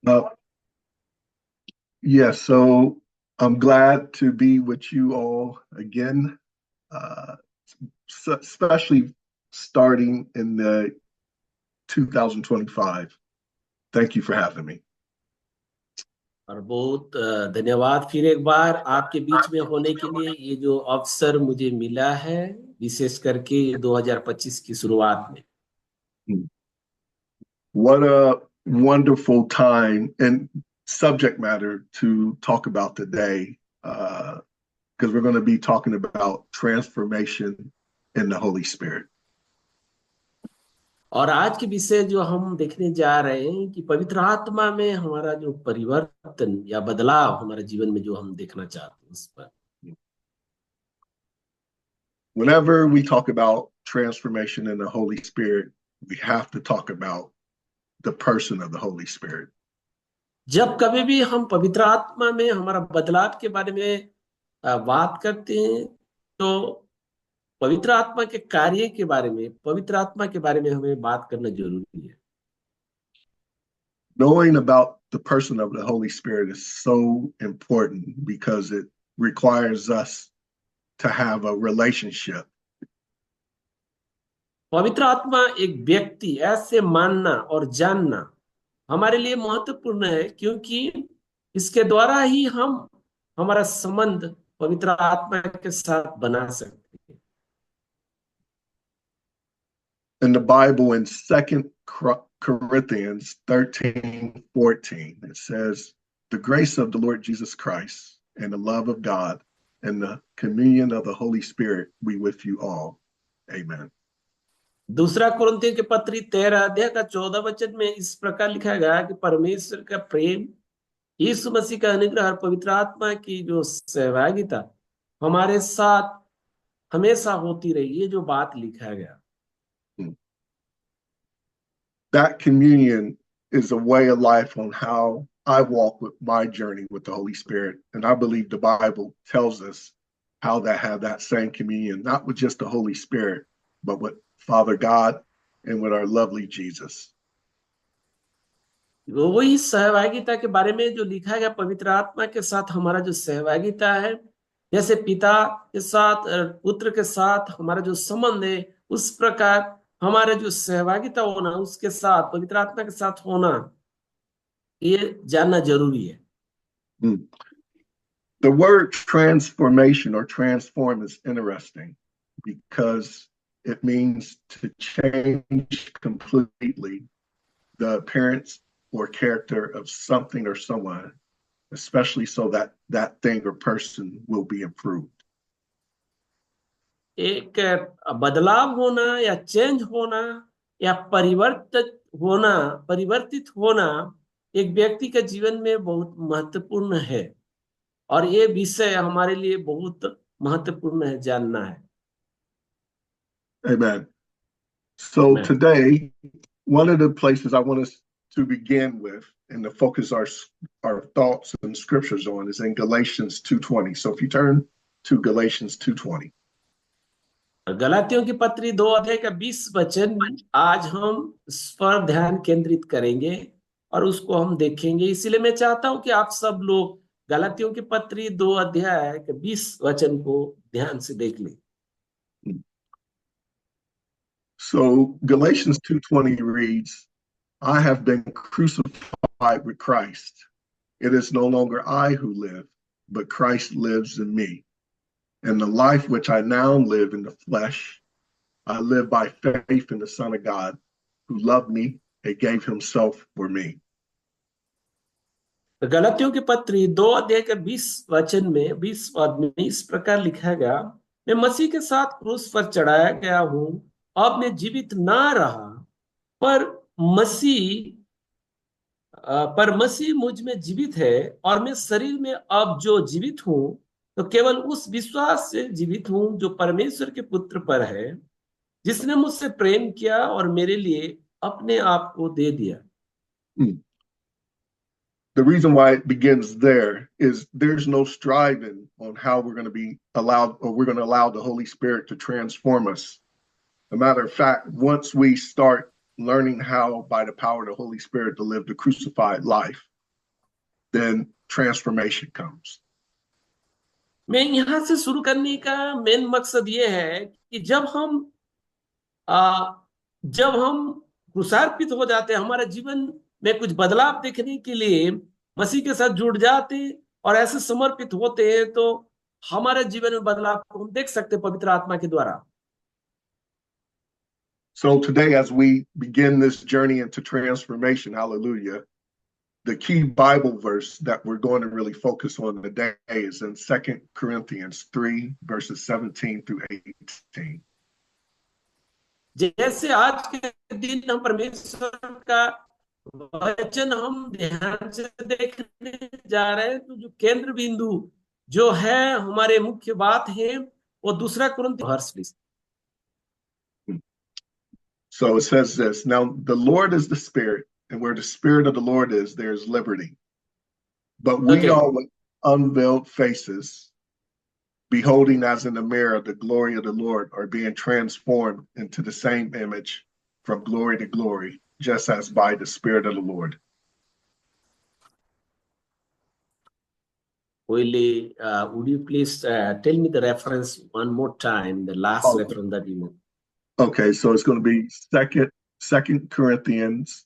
Uh, yes, so I'm glad to be with you all again, uh, especially starting in the 2025. Thank you for having me. और बहुत धन्यवाद फिर एक बार आपके बीच में होने के लिए। ये जो अवसर मुझे मिला है, विशेष करके 2025 की शुरुआत में। What a wonderful time and subject matter to talk about today, because we're going to be talking about transformation in the Holy Spirit. और आज के विषय जो हम देखने जा रहे हैं कि पवित्र आत्मा में हमारा जो परिवर्तन या बदलाव हमारे जीवन में जो हम देखना चाहते हैं उस पर। Whenever we talk about transformation in the Holy Spirit, we have to talk about the person of the Holy Spirit. जब कभी भी हम पवित्र आत्मा में हमारा बदलाव के बारे में बात करते हैं, तो पवित्र आत्मा के कार्य के बारे में, पवित्र आत्मा के बारे में हमें बात करना जरूरी है। Knowing about the person of the Holy Spirit is so important because it requires us to have a relationship. पवित्र आत्मा एक व्यक्ति ऐसे मानना और जानना हमारे लिए महत्वपूर्ण है, क्योंकि इसके द्वारा ही हम हमारा संबंध पवित्र आत्मा के साथ बना सकते हैं। In the Bible, in 2 Corinthians 13:14, it says, "The grace of the Lord Jesus Christ and the love of God and the communion of the Holy Spirit be with you all. Amen." दूसरा कुरिन्थियों के पत्री 13 अध्याय का 14 वचन में इस प्रकार लिखा गया कि परमेश्वर का प्रेम, यीशु मसीह का अनुग्रह और पवित्र आत्मा की जो सहभागिता हमारे साथ हमेशा होती रही। ये जो बात लिखा गया, That communion is a way of life on how I walk with my journey with the Holy Spirit. And I believe the Bible tells us how to have that same communion, not with just the Holy Spirit, but with Father God and with our lovely Jesus. वही सहभागिता के बारे में जो लिखा गया, पवित्र आत्मा के साथ हमारा जो सहभागिता है, जैसे पिता के साथ पुत्र के साथ हमारा जो संबंध है, उस प्रकार हमारा जो सहभागिता होना उसके साथ पवित्र आत्मा के साथ होना, ये जानना जरूरी है। The word transformation or transform is interesting because it means to change completely the appearance or character of something or someone, especially so that that thing or person will be improved. एक बदलाव होना या change होना या परिवर्तित होना एक व्यक्ति के जीवन में बहुत महत्वपूर्ण है, और ये विषय हमारे लिए बहुत महत्वपूर्ण है, जानना है। Amen. So Amen. today, one of the places I want us to begin with and to focus our thoughts and scriptures on is in Galatians 2:20. So if you turn to Galatians 2:20. गलातियों की पत्री 2 अध्याय का 20 वचन आज हम इस पर ध्यान केंद्रित करेंगे और उसको हम देखेंगे। इसलिए मैं चाहता हूं कि आप सब लोग गलातियों की पत्री 2 अध्याय के 20 वचन को ध्यान से देख लें। So Galatians 2:20 reads, "I have been crucified with Christ. It is no longer I who live, but Christ lives in me. And the life which I now live in the flesh, I live by faith in the Son of God, who loved me and gave himself for me." गलातियों की पत्री 2 अध्याय के 20 वचन में 20 पद में इस प्रकार लिखा गया, मैं मसीह के साथ क्रूस पर चढ़ाया गया हूं। अब मैं जीवित ना रहा, पर मसीह मुझ में जीवित है, और मैं शरीर में अब जो जीवित हूं तो केवल उस विश्वास से जीवित हूं जो परमेश्वर के पुत्र पर है, जिसने मुझसे प्रेम किया और मेरे लिए अपने आप को दे दिया। The reason why it begins there is there's no striving on how we're going to be allowed, or we're going to allow the Holy Spirit to transform us. As a matter of fact, once we start learning how, by the power of the Holy Spirit, to live the crucified life, then transformation comes. मैं यहां से शुरू करने का main मकसद ये है कि जब हम क्रूसार्पित हो जाते हैं, हमारे जीवन में कुछ बदलाव देखने के लिए मसीह के साथ जुड़ जाते और ऐसे समर्पित होते हैं, तो हमारे जीवन में बदलाव को हम देख सकते हैं पवित्र आत्मा के द्वारा। So today, as we begin this journey into transformation, hallelujah, the key Bible verse that we're going to really focus on today is in 2 Corinthians 3, verses 17 through 18. जैसे आज के दिन हम परमेश्वर का वचन हम ध्यान से देखने जा रहे हैं, तो जो केंद्र बिंदु जो है हमारे मुख्य बात है वो 2 कुरिन्थी वर्ष 20। So it says this, now the Lord is the Spirit, and where the Spirit of the Lord is, there's liberty. But we all with unveiled faces, beholding as in a mirror the glory of the Lord, are being transformed into the same image from glory to glory, just as by the Spirit of the Lord. Willie, would you please tell me the reference one more time, the last reference that you made? Okay, so it's going to be Second Corinthians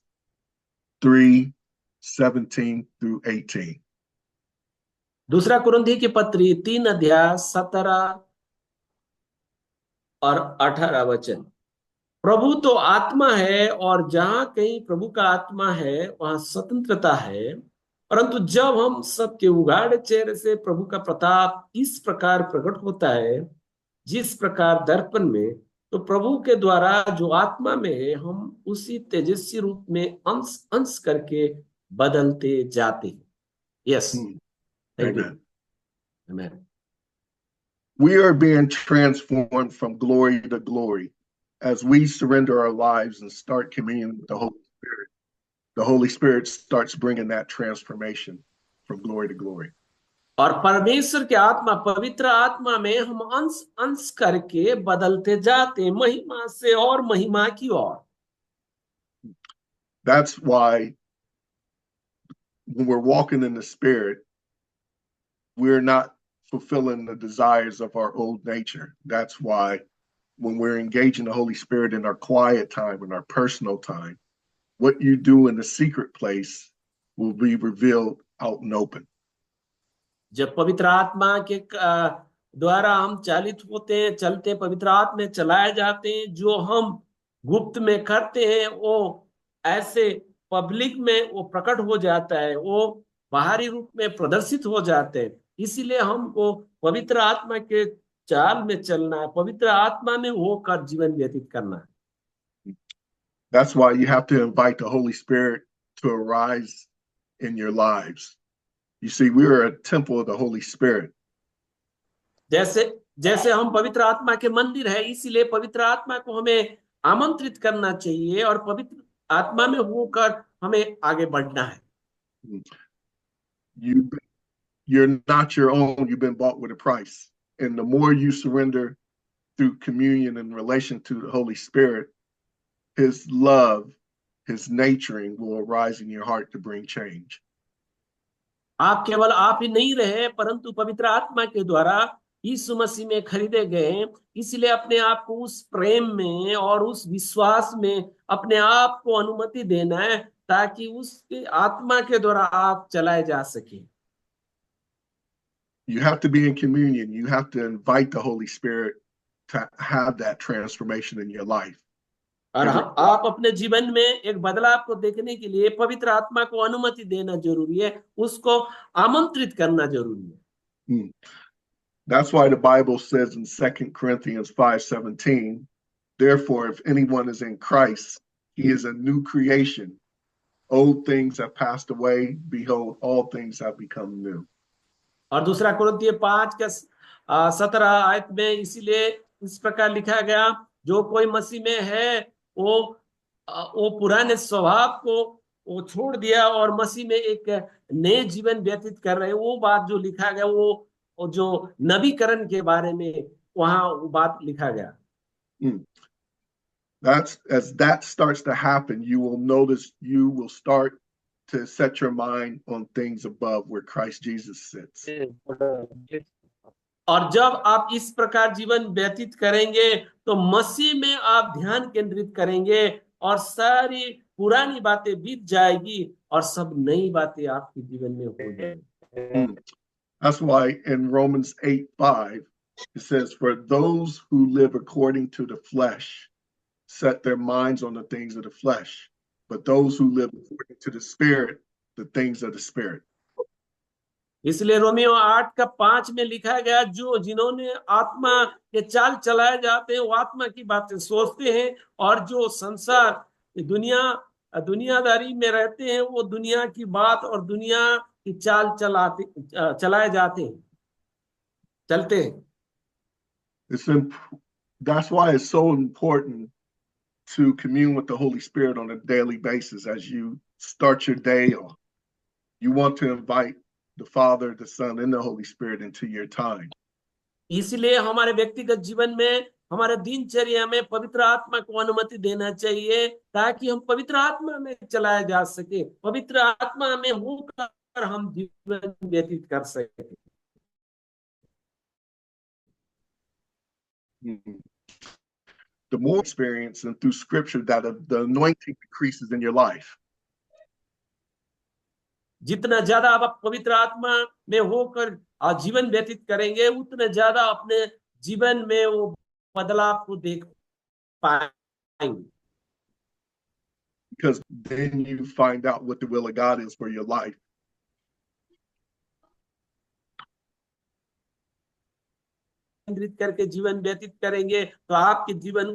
3, 17 through 18. 2 कुरिन्थी की पत्री 3 अध्याय 17 और 18 वचन। प्रभु तो आत्मा है, और जहां कहीं प्रभु का आत्मा है वहां स्वतंत्रता है। परंतु जब हम सबके उघाड़े चेहरे से प्रभु का प्रताप इस प्रकार प्रकट होता है, जिस प्रकार दर्पण में, तो प्रभु के द्वारा जो आत्मा में है, हम उसी तेजस्वी रूप में अंश अंश करके बदलते जाते हैं। Yes, thank you. Amen. We are being transformed from glory to glory as we surrender our lives and start communion with the Holy Spirit. The Holy Spirit starts bringing that transformation from glory to glory. और परमेश्वर के आत्मा, पवित्र आत्मा में हम अंश अंश करके बदलते जाते, महिमा से और महिमा की ओर। That's why when we're walking in the Spirit, we're not fulfilling the desires of our old nature. That's why when we're engaging the Holy Spirit in our quiet time, in our personal time, what you do in the secret place will be revealed out and open. जब पवित्र आत्मा के द्वारा हम चालित होते हैं, चलते पवित्र आत्मा में चलाए जाते हैं, जो हम गुप्त में करते हैं वो ऐसे पब्लिक में वो प्रकट हो जाता है, वो बाहरी रूप में प्रदर्शित हो जाते हैं। इसीलिए हमको पवित्र आत्मा के चाल में चलना है, पवित्र आत्मा में होकर जीवन व्यतीत करना है। That's why you have to invite the Holy Spirit to arise in your lives. You see, we are a temple of the Holy Spirit. जैसे हम पवित्र आत्मा के मंदिर है, इसीलिए पवित्र आत्मा को हमें आमंत्रित करना चाहिए और पवित्र आत्मा में होकर हमें आगे बढ़ना है। You're not your own. You've been bought with a price. And the more you surrender through communion and relation to the Holy Spirit, His love, His naturing will arise in your heart to bring change. आप केवल आप ही नहीं रहे, परंतु पवित्र आत्मा के द्वारा यीशु मसीह में खरीदे गए। इसलिए अपने आप को उस प्रेम में और उस विश्वास में अपने आप को अनुमति देना है, ताकि उसके आत्मा के द्वारा आप चलाए जा सके। You have to be in communion. You have to invite the Holy Spirit to have that transformation in your life. और आप अपने जीवन में एक बदलाव को देखने के लिए पवित्र आत्मा को अनुमति देना जरूरी है, उसको आमंत्रित करना जरूरी है। That's why the Bible says in 2 Corinthians 5:17, therefore, if anyone is in Christ, he is a new creation. Old things have passed away. Behold, all things have become new. और 2 कुरिन्थियों 5:17 आयत में इसीलिए इस प्रकार लिखा गया, जो कोई मसीह में है वो पुराने स्वभाव को वो छोड़ दिया और मसीह में एक नए जीवन व्यतीत कर रहे हैं। वो बात जो लिखा गया, वो जो नवीकरण के बारे में वहां वो बात लिखा गया। That's as that starts to happen, you will notice you will start to set your mind on things above where Christ Jesus sits. और जब आप इस प्रकार जीवन व्यतीत करेंगे तो मसीह में आप ध्यान केंद्रित करेंगे और सारी पुरानी बातें बीत जाएगी और सब नई बातें आपके जीवन में होंगी। That's why in Romans 8:5 it says, "For those who live according to the flesh set their minds on the things of the flesh, but those who live according to the Spirit, the things of the Spirit." इसलिए Romeo 8:5 में लिखा गया, जो जिन्होंने आत्मा के चाल चलाए जाते हैं वो आत्मा की बातें सोचते हैं, और जो संसार दुनियादारी में रहते हैं वो दुनिया की बात और दुनिया की चाल चलाए जाते हैं, चलते हैं। That's why it's so important to commune with the Holy Spirit on a daily basis as you start your day off. You want to invite the Father, the Son, and the Holy Spirit into your time. इसलिए हमारे व्यक्तिगत जीवन में, हमारे दिनचर्या में पवित्र आत्मा को अनुमति देना चाहिए ताकि हम पवित्र आत्मा में चलाए जा सके, पवित्र आत्मा में होकर हम जीवन व्यतीत कर सके। The more experience and through scripture that the anointing increases in your life. जितना ज्यादा आप पवित्र आत्मा में होकर जीवन व्यतीत करेंगे उतना ज्यादा अपने जीवन में वो बदलाव को देख पाएंगे। Because then you find out what the will of God is for your life. केंद्रित करके जीवन व्यतीत करेंगे तो आपके जीवन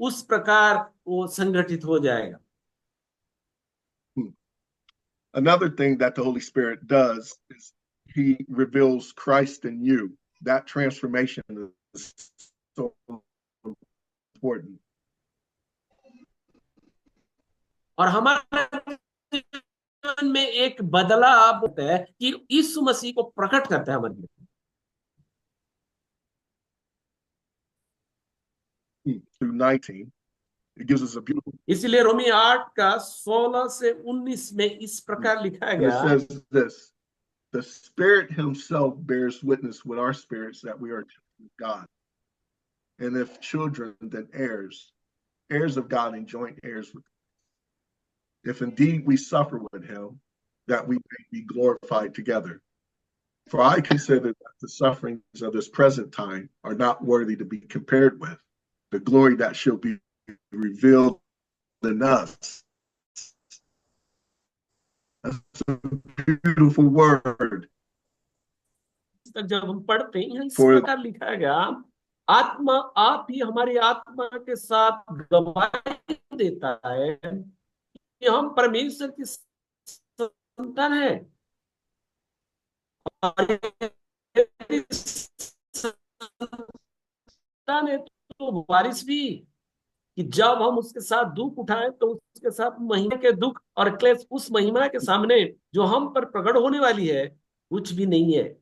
उस प्रकार वो संगठित हो जाएगा। Another thing that the Holy Spirit does is he reveals Christ in you. That transformation is so important. और हमारे जीवन में एक बदलाव होता है कि यीशु मसीह को प्रकट करता है हमारे जीवन। Through 19, it gives us a beautiful. इसलिए रोमी 8:16 से 19 में इस प्रकार लिखा It गया, says this: "The Spirit Himself bears witness with our spirits that we are children of God, and if children, then heirs, heirs of God and joint heirs with Him. If indeed we suffer with Him, that we may be glorified together. For I consider that the sufferings of this present time are not worthy to be compared with the glory that shall be revealed in us." That's a beautiful word. जब हम पढ़ते हैं इस प्रकार लिखा गया, आत्मा आप ही हमारी आत्मा के साथ गवाही देता है कि हम परमेश्वर की संतान है, संतान है तो वारिस भी, कि जब हम उसके साथ दुख उठाएं तो उसके साथ महिमा के दुख और क्लेश उस महिमा के सामने जो हम पर प्रकट होने वाली है कुछ भी नहीं है।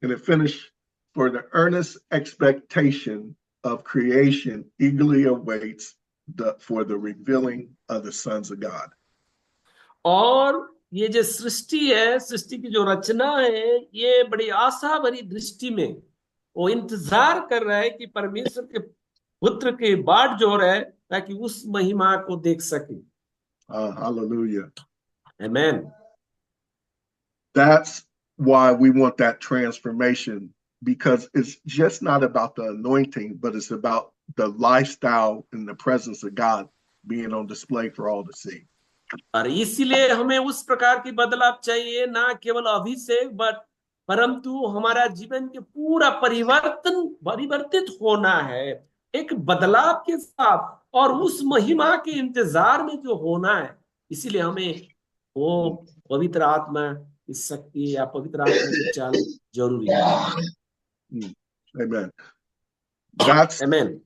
And it finished, "For the earnest expectation of creation eagerly awaits for the revealing of the sons of God." और ये जो सृष्टि है, सृष्टि की जो रचना है, ये बड़ी आशा भरी दृष्टि में वो इंतजार कर रहा है कि परमेश्वर के पुत्र की बाट जोड़ है ताकि उस महिमा को देख सके। Hallelujah. Amen. That's why we want that transformation, because it's just not about the anointing, but it's about the lifestyle and the presence of God being on display for all to see. और इसीलिए हमें उस प्रकार की बदलाव चाहिए, ना केवल अभिषेक परंतु हमारा जीवन के पूरा परिवर्तित होना है एक बदलाव के साथ और उस महिमा के इंतजार में जो होना है। इसीलिए हमें वो पवित्र आत्मा की शक्ति या पवित्र आत्मा की चाल जरूरी है। Amen. That's Amen.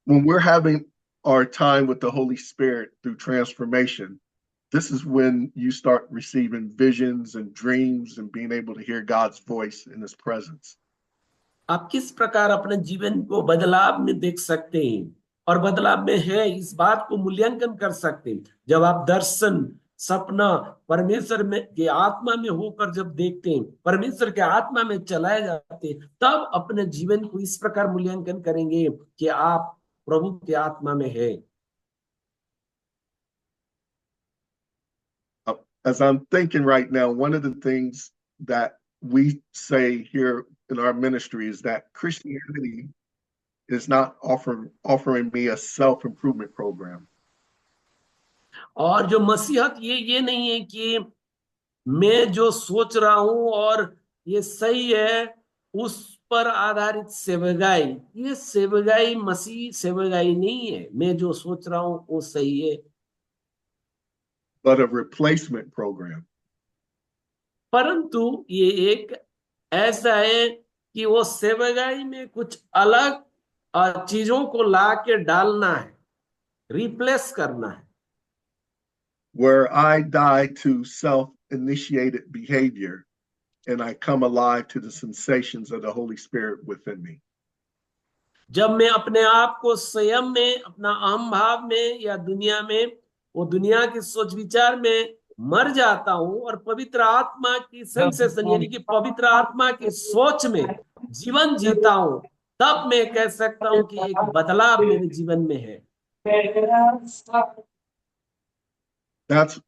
When we're having our time with the Holy Spirit through transformation, this is when you start receiving visions and dreams and being able to hear God's voice in His presence. आप किस प्रकार अपने जीवन को बदलाव में देख सकते हैं और बदलाव में है, इस बात को मूल्यांकन कर सकते हैं जब आप दर्शन, सपना परमेश्वर में के आत्मा में होकर जब देखते हैं, परमेश्वर के आत्मा में चलाए जाते हैं, तब अपने जीवन को इस प्रकार मूल्यांकन करेंगे कि आप प्रभु के आत्मा में है। As I'm thinking right now, one of the things that we say here in our ministry is that Christianity is not offering me a self-improvement program. और जो मसीहत ये नहीं है कि मैं जो सोच रहा हूं और ये सही है उस पर आधारित सेवगाई, ये सेवगाई मसीह सेवगाई नहीं है। मैं जो सोच रहा हूं वो सही है, but a replacement program. परंतु ये एक ऐसा है कि वो सेवगाई में कुछ अलग चीजों को ला के डालना है, रिप्लेस करना है, where I die to self-initiated behavior and I come alive to the sensations of the Holy Spirit within me. जब मैं अपने आप को स्वयं में, अपना अहम भाव में या दुनिया में, वो दुनिया की सोच विचार में मर जाता हूं और पवित्र आत्मा की सेंसेशन यानी कि पवित्र आत्मा की सोच में जीवन जीता हूं, तब मैं कह सकता हूं कि एक बदलाव मेरे जीवन में है। That's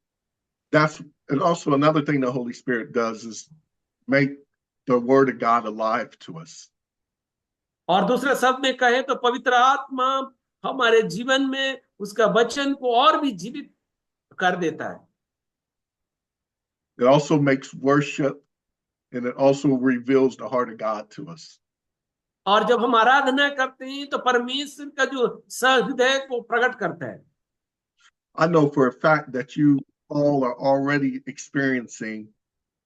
and also another thing the Holy Spirit does is make the Word of God alive to us. और दूसरे शब्द में कहे तो पवित्र आत्मा हमारे जीवन में उसका वचन को और भी जीवित कर देता है। It also makes worship and it also reveals the heart of God to us. और जब हम आराधना करते हैं तो परमेश्वर का जो सहृदय को प्रकट करता है। I know for a fact that you all are already experiencing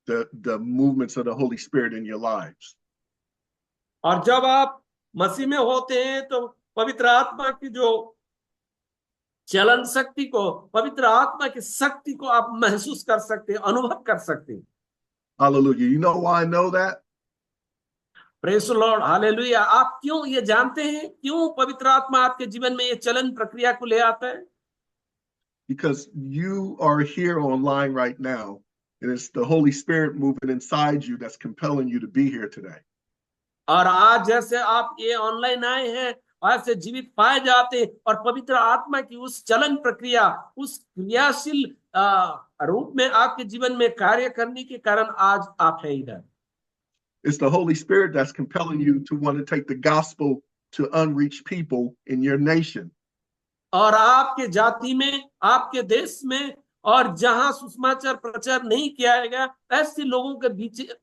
the movements of the Holy Spirit in your lives. और जब आप मसीह में होते हैं तो पवित्र आत्मा की जो चलन शक्ति को, पवित्र आत्मा की शक्ति को आप महसूस कर सकते हैं, अनुभव कर सकते हैं। Hallelujah. You know why I know that? Praise the Lord, hallelujah. आप क्यों ये जानते हैं, क्यों पवित्र आत्मा आपके जीवन में ये चलन प्रक्रिया को ले आता है? Because you are here online right now, and it's the Holy Spirit moving inside you that's compelling you to be here today. और आज जैसे आप ये ऑनलाइन आए हैं, आज से जीवित पाए जाते हैं और पवित्र आत्मा की उस चलन प्रक्रिया, उस क्रियाशील रूप में आपके जीवन में कार्य करने के कारण आज आप हैं इधर। It's the Holy Spirit that's compelling you to want to take the gospel to unreached people in your nation. और आपके जाति में, आपके देश में, और जहां सुसमाचार प्रचार नहीं किया जाएगा, ऐसे लोगों के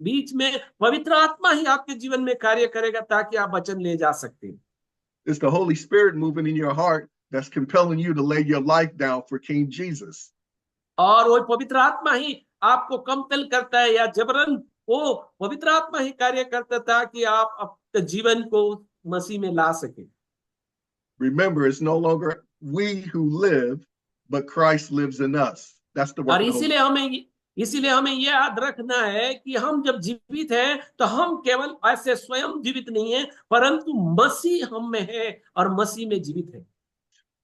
बीच में पवित्र आत्मा ही आपके जीवन में कार्य करेगा ताकि आप वचन ले जा सकते हैं। It's the Holy Spirit moving in your heart that's compelling you to lay your life down for King Jesus. और वो पवित्र आत्मा ही आपको कंपेल करता है या जबरन वो पवित्र आत्मा ही कार्य करता था कि आप अपने जीवन को मसीह में ला सके। Remember, it's no longer we who live, but Christ lives in us. That's the work और of the Holy इसीलिए हमें यह याद रखना है कि हम जब जीवित हैं तो हम केवल ऐसे स्वयं जीवित नहीं है, परंतु मसीह हम में है और मसीह में जीवित है।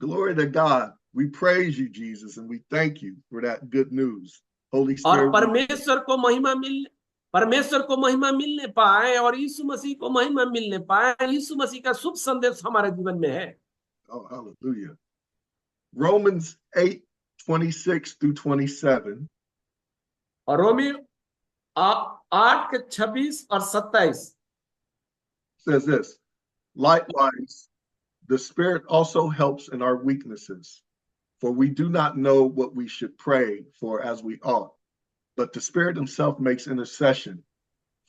Glory to God. We praise you, Jesus, and we thank you for that good news. Holy और Spirit. परमेश्वर को महिमा मिलने पाए और यीशु मसीह को महिमा मिलने पाए, यीशु मसीह का शुभ संदेश हमारे जीवन में है। Oh, hallelujah. Romans 8:26 through 27. और रोमी 8 के 26 और 27 says this: likewise, the Spirit also helps in our weaknesses, for we do not know what we should pray for as we ought, but the Spirit himself makes intercession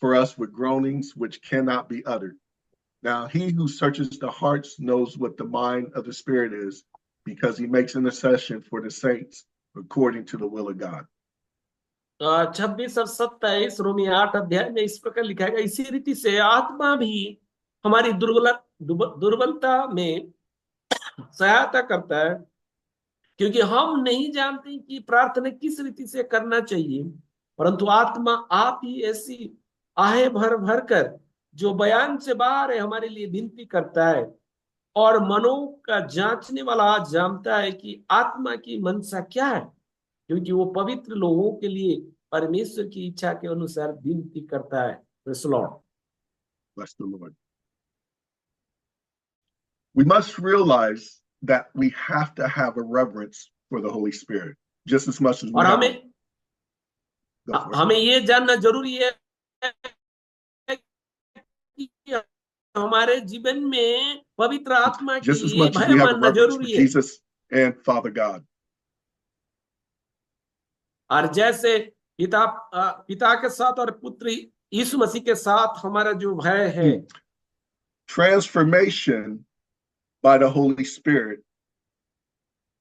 for us with groanings which cannot be uttered. Now, he who searches the hearts knows what the mind of the Spirit is, because he makes intercession for the saints according to the will of God. 26 और 27 रोमी 8 अध्याय में इस प्रकार लिखा है, इसी रीति से आत्मा भी हमारी दुर्बलता में सहायता करता है, क्योंकि हम नहीं जानते कि प्रार्थना किस रीति से करना चाहिए, परंतु आत्मा आप ही ऐसी आहें भर भर कर जो बयान से बाहर है हमारे लिए विनती करता है। और मनों का जांचने वाला जानता है कि आत्मा की मनसा क्या है, क्योंकि वो पवित्र लोगों के लिए परमेश्वर की इच्छा के अनुसार विनती करता है। Praise the Lord. Bless the Lord. We must realize that we have to have a reverence for the Holy Spirit, just as much as we और have. हमें Go for it. हमें ये जानना जरूरी है कि हमारे जीवन में पवित्र आत्मा के Just as लिए much as भय we have a मानना reverence for जरूरी है। Jesus and Father God. और जैसे पिता के साथ और पुत्र यीशु मसीह के साथ हमारा जो भय है, Transformation by the Holy Spirit.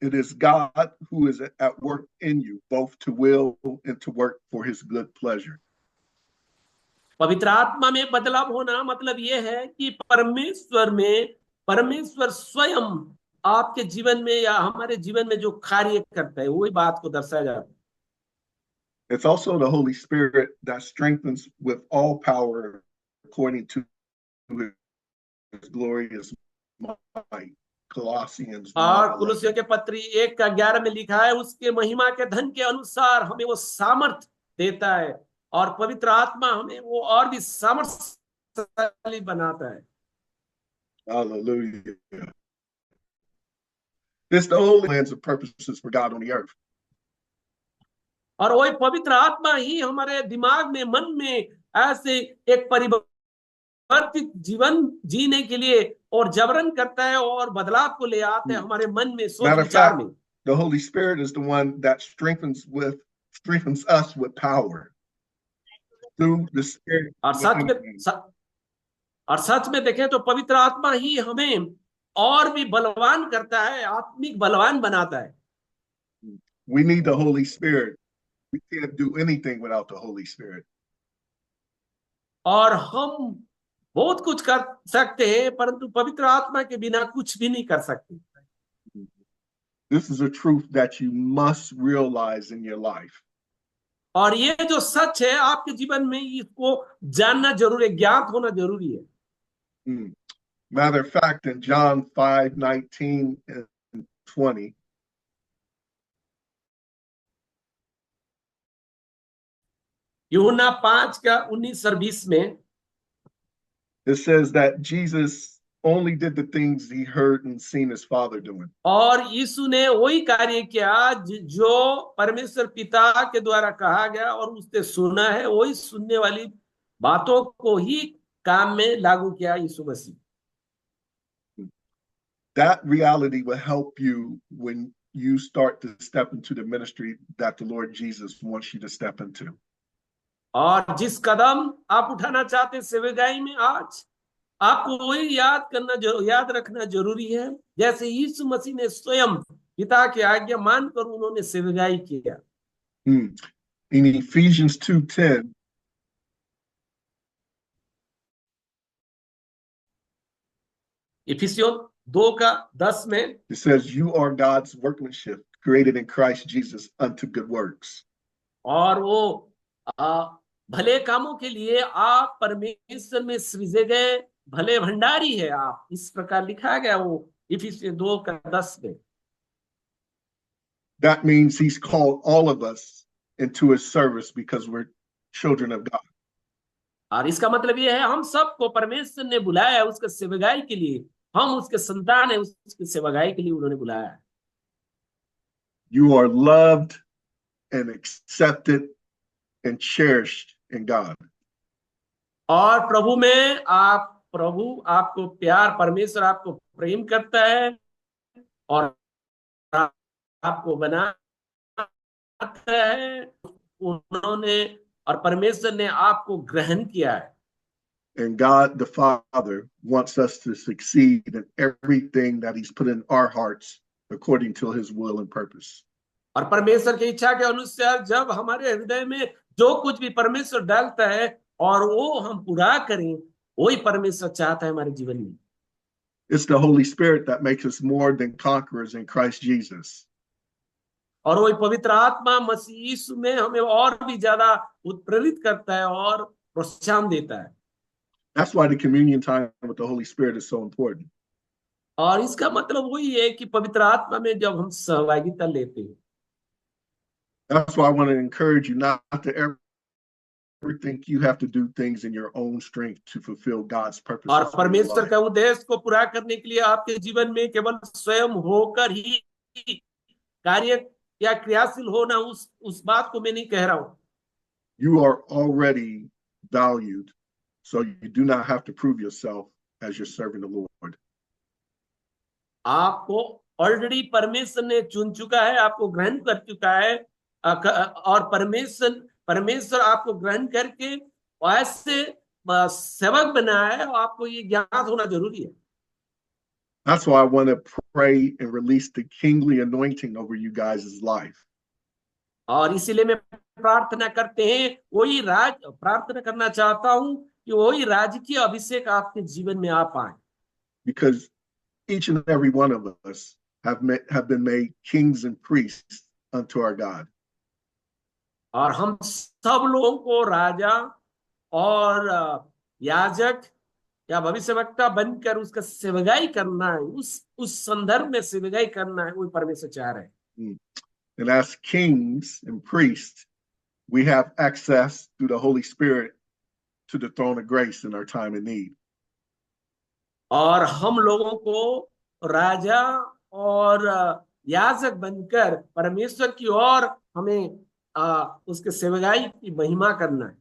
It is God who is at work in you, both to will and to work for his good pleasure. पवित्र आत्मा में बदलाव होना मतलब यह है कि परमेश्वर स्वयं आपके जीवन में या हमारे जीवन में जो कार्य करता है, वही बात को दर्शाया जाता है। It's also the Holy Spirit that strengthens with all power according to his glorious might. Colossians और 1:11. कुलुस्सियों के पत्री 1:11 में लिखा है, उसके महिमा के धन के अनुसार हमें वो सामर्थ देता है, और पवित्र आत्मा हमें वो और भी सामर्थ्यशाली बनाता है। Hallelujah. This the holy plans and purposes for God on the earth. और वही पवित्र आत्मा ही हमारे दिमाग में, मन में ऐसे एक परिवर्तित जीवन जीने के लिए और जबरन करता है और बदलाव को ले आता है हमारे मन में, सोच Matter of विचार fact, में। the Holy Spirit is the one that strengthens us with power through the Spirit. और सच में देखें तो पवित्र आत्मा ही हमें और भी बलवान करता है, आत्मिक बलवान बनाता है। We need the Holy Spirit. We can't do anything without the Holy Spirit. और हम बहुत कुछ कर सकते हैं, परंतु पवित्र आत्मा के बिना कुछ भी नहीं कर सकते। This is a truth that you must realize in your life. और ये जो सच है आपके जीवन में, इसको जानना जरूरी है, ज्ञात होना जरूरी है। Matter of fact, in John 5:19 and 20, यूहन्ना 5:19-20 में it says that Jesus only did the things he heard and seen his Father doing. और यीशु ने वही कार्य किया जो परमेश्वर पिता के द्वारा कहा गया और उसने सुना है, वही सुनने वाली बातों को ही काम में लागू किया यीशु मसीह। That reality will help you when you start to step into the ministry that the Lord Jesus wants you to step into. और जिस कदम आप उठाना चाहते हैं सेवकाई में, आज आपको वही याद रखना जरूरी है, जैसे यीशु मसीह ने स्वयं पिता की आज्ञा मानकर उन्होंने सेवकाई किया। In Ephesians 2:10, इफिसियों 2:10 में it says, "You are God's workmanship, created in Christ Jesus unto good works." और वो भले कामों के लिए आप परमेश्वर में सृजे गए भले भंडारी है आप, इस प्रकार लिखा गया वो इफिसियों 2:10 में। That means he's called all of us into his service because we're children of God. और इसका मतलब ये है, हम सबको परमेश्वर ने बुलाया है उसके सेवकाई के लिए, हम उसके संतान है, उसके सेवकाई के लिए उन्होंने बुलाया है। You are loved and accepted and cherished in God. और प्रभु में प्रभु आपको प्यार, परमेश्वर आपको प्रेम करता है और आपको बनाता है, उन्होंने और परमेश्वर ने आपको ग्रहण किया है। And God the Father wants us to succeed in everything that he's put in our hearts according to his will and purpose. और परमेश्वर की इच्छा के अनुसार जब हमारे हृदय में जो कुछ भी परमेश्वर डालता है और वो हम पूरा करें, वही परमेश्वर चाहता है हमारे जीवन में। It's the Holy Spirit that makes us more than conquerors in Christ Jesus. और वही पवित्र आत्मा मसीह यीशु में हमें और भी ज्यादा उत्प्रेरित करता है और प्रोत्साहन देता है। That's why the communion time with the Holy Spirit is so important. और इसका मतलब वही है कि पवित्र आत्मा में जब हम सहभागिता लेते हैं, That's why I want to encourage you not to ever think you have to do things in your own strength to fulfill God's और purposes for your परमेश्वर life. का उद्देश्य को पूरा करने के लिए आपके जीवन में केवल स्वयं होकर ही कार्य या क्रियाशील होना, उस बात को मैं नहीं कह रहा हूं। You are already valued, so you do not have to prove yourself as you're serving the Lord. आपको ऑलरेडी परमेश्वर ने चुन चुका है, आपको ग्रहण कर चुका है। और परमेश्वर परमेश्वर आपको ग्रहण करके ऐसे सेवक बनाया है, और आपको ये ज्ञात होना जरूरी है। That's why I want to pray and release the kingly anointing over you guys' life. और इसीलिए मैं प्रार्थना करते हैं, प्रार्थना करना चाहता हूं कि वही राजकीय अभिषेक आपके जीवन में आ पाए। Because each and every one of us have been made kings and priests unto our God. और हम सब लोगों को राजा और याजक या भविष्यवक्ता बनकर उसका सेवगाई करना है, उस संदर्भ में सेवगाई करना है, वो परमेश्वर चाह रहे हैं। And as kings and priests, we have access through the Holy Spirit to the throne of grace in our time of need. और हम लोगों को राजा और याजक बनकर परमेश्वर की ओर हमें उसके सेवगाई की महिमा करना है।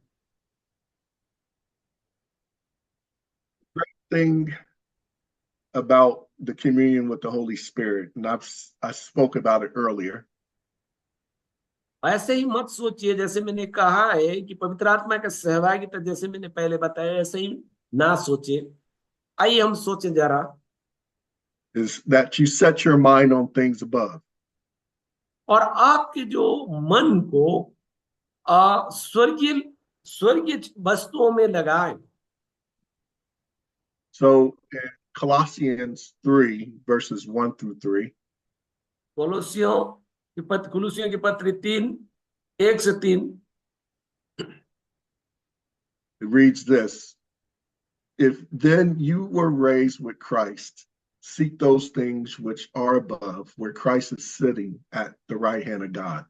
Thing about the communion with the Holy Spirit, and I spoke about it earlier. ऐसे ही मत सोचिए, जैसे मैंने कहा है कि पवित्र आत्मा का सहभागिता, जैसे मैंने पहले बताया, ऐसे ही ना सोचे। आइए हम सोचे जरा। Is that you set your mind on things above. और आपके जो मन को स्वर्गीय स्वर्गीय वस्तुओं में लगाए। So in Colossians 3, verses 1 through 3, कुलुसियों की पत्री 3, 1 से 3, it reads this: If then you were raised with Christ, seek those things which are above, where Christ is sitting at the right hand of God.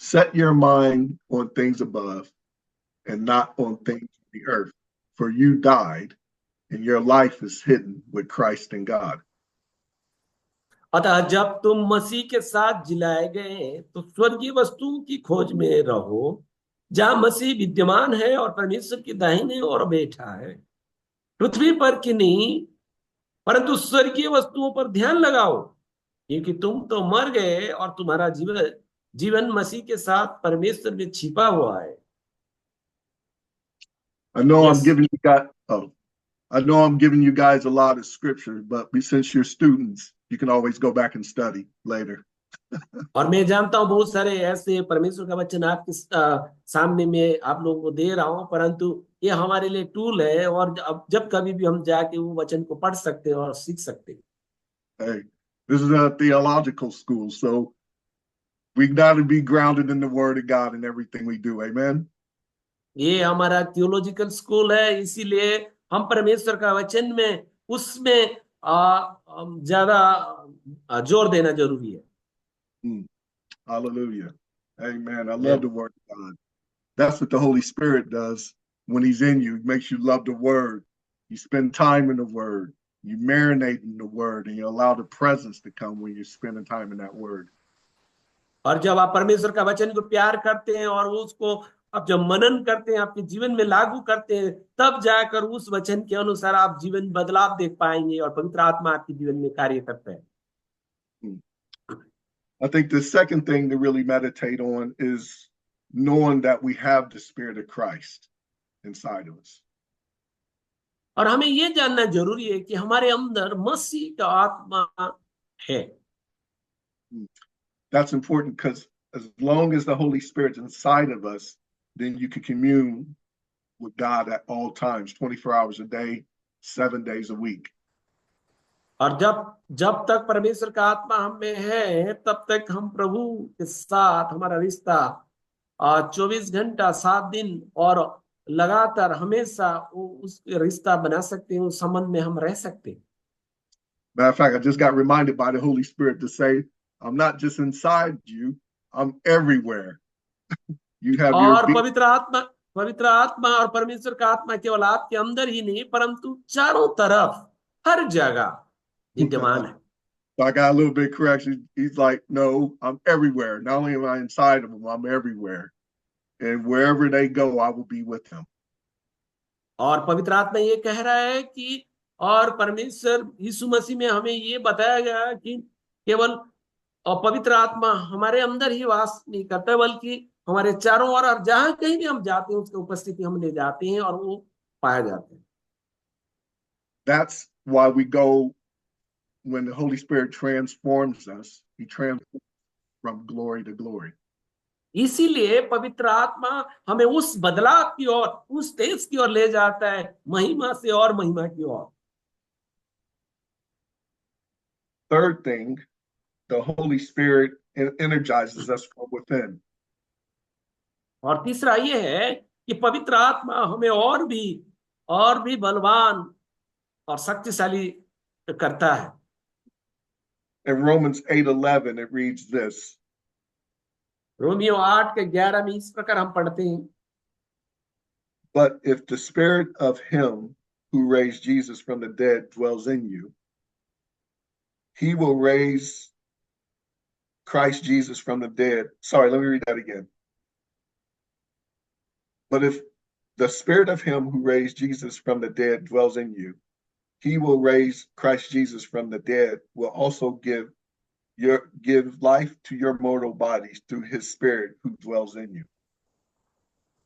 Set your mind on things above and not on things on the earth, for you died, and your life is hidden with Christ in God. अतः जब तुम मसीह के साथ जिलाए गए तो स्वर्गीय वस्तुओं की खोज में रहो, जहां मसीह विद्यमान है और परमेश्वर की दाहिने ओर बैठा है। पृथ्वी पर की नहीं, परंतु स्वर्गीय वस्तुओं पर ध्यान लगाओ, क्योंकि तुम तो मर गए और तुम्हारा जीवन मसीह के साथ परमेश्वर में छिपा हुआ है। I know Yes. I know I'm giving you guys a lot of scripture, but since you're students, you can always go back and study later. और मैं जानता हूं बहुत सारे ऐसे परमेश्वर का वचन आपके सामने में आप लोगों को दे रहा हूं, परंतु ये हमारे लिए टूल है, और जब कभी भी हम जाके वो वचन को पढ़ सकते हैं और सीख सकते हैं। Hey, this is a theological school, so we got to be grounded in the Word of God in everything we do. Amen. ये हमारा थियोलॉजिकल स्कूल है, इसीलिए हम परमेश्वर का वचन में उसमें ज्यादा जोर देना जरूरी है। Hallelujah. Amen. I love the Word of God. That's what the Holy Spirit does when He's in you. He makes you love the Word. You spend time in the Word. You marinate in the Word, and you allow the presence to come when you're spending time in that Word. और जब आप परमेश्वर का वचन को प्यार करते हैं और उसको आप जब मनन करते हैं, आपके जीवन में लागू करते हैं, तब जाकर उस वचन के अनुसार आप जीवन बदलाव देख पाएंगे और पवित्र आत्मा आपके जीवन में कार्य करता है। I think the second thing to really meditate on is knowing that we have the Spirit of Christ inside of us. और हमें ये जानना जरूरी है कि हमारे अंदर मसीह का आत्मा है। That's important because as long as the Holy Spirit's inside of us, then you can commune with God at all times, 24 hours a day, 7 days a week. और जब तक परमेश्वर का आत्मा हम में है, तब तक हम प्रभु के साथ हमारा रिश्ता 24 घंटा 7 दिन और लगातार हमेशा उस रिश्ता बना सकते हैं, उस संबंध में हम रह सकते हैं। Matter of fact, I just got reminded by the Holy Spirit to say, I'm not just inside you, I'm everywhere. You have your और being. पवित्र आत्मा और परमेश्वर का आत्मा केवल आपके अंदर ही नहीं परंतु चारों तरफ हर जगह विद्यमान है। So I got a little bit correction. He's like, no, I'm everywhere. Not only am I inside of them, I'm everywhere. And wherever they go, I will be with them. और पवित्र आत्मा ये कह रहा है कि और परमेश्वर यीशु मसीह में हमें ये बताया गया कि केवल पवित्र आत्मा हमारे अंदर ही वास नहीं करता बल्कि हमारे चारों ओर और जहां कहीं भी हम जाते हैं उसकी उपस्थिति हम ले जाते हैं और वो पाए जाते हैं। That's why we go when the Holy Spirit transforms us. He transforms from glory to glory. इसीलिए पवित्र आत्मा हमें उस बदलाव की ओर उस तेज की ओर ले जाता है महिमा से और महिमा की ओर। Third thing, the Holy Spirit energizes us from within. और तीसरा ये है कि पवित्र आत्मा हमें और भी बलवान और शक्तिशाली करता है। In Romans 8:11, it reads this. Romeo 8:11 में इस प्रकार हम पढ़ते हैं, But if the spirit of him who raised Jesus from the dead dwells in you, he will raise Christ Jesus from the dead. Sorry, let me read that again. But if the spirit of him who raised Jesus from the dead dwells in you, he will raise Christ Jesus from the dead, will also give life to your mortal bodies through his spirit who dwells in you.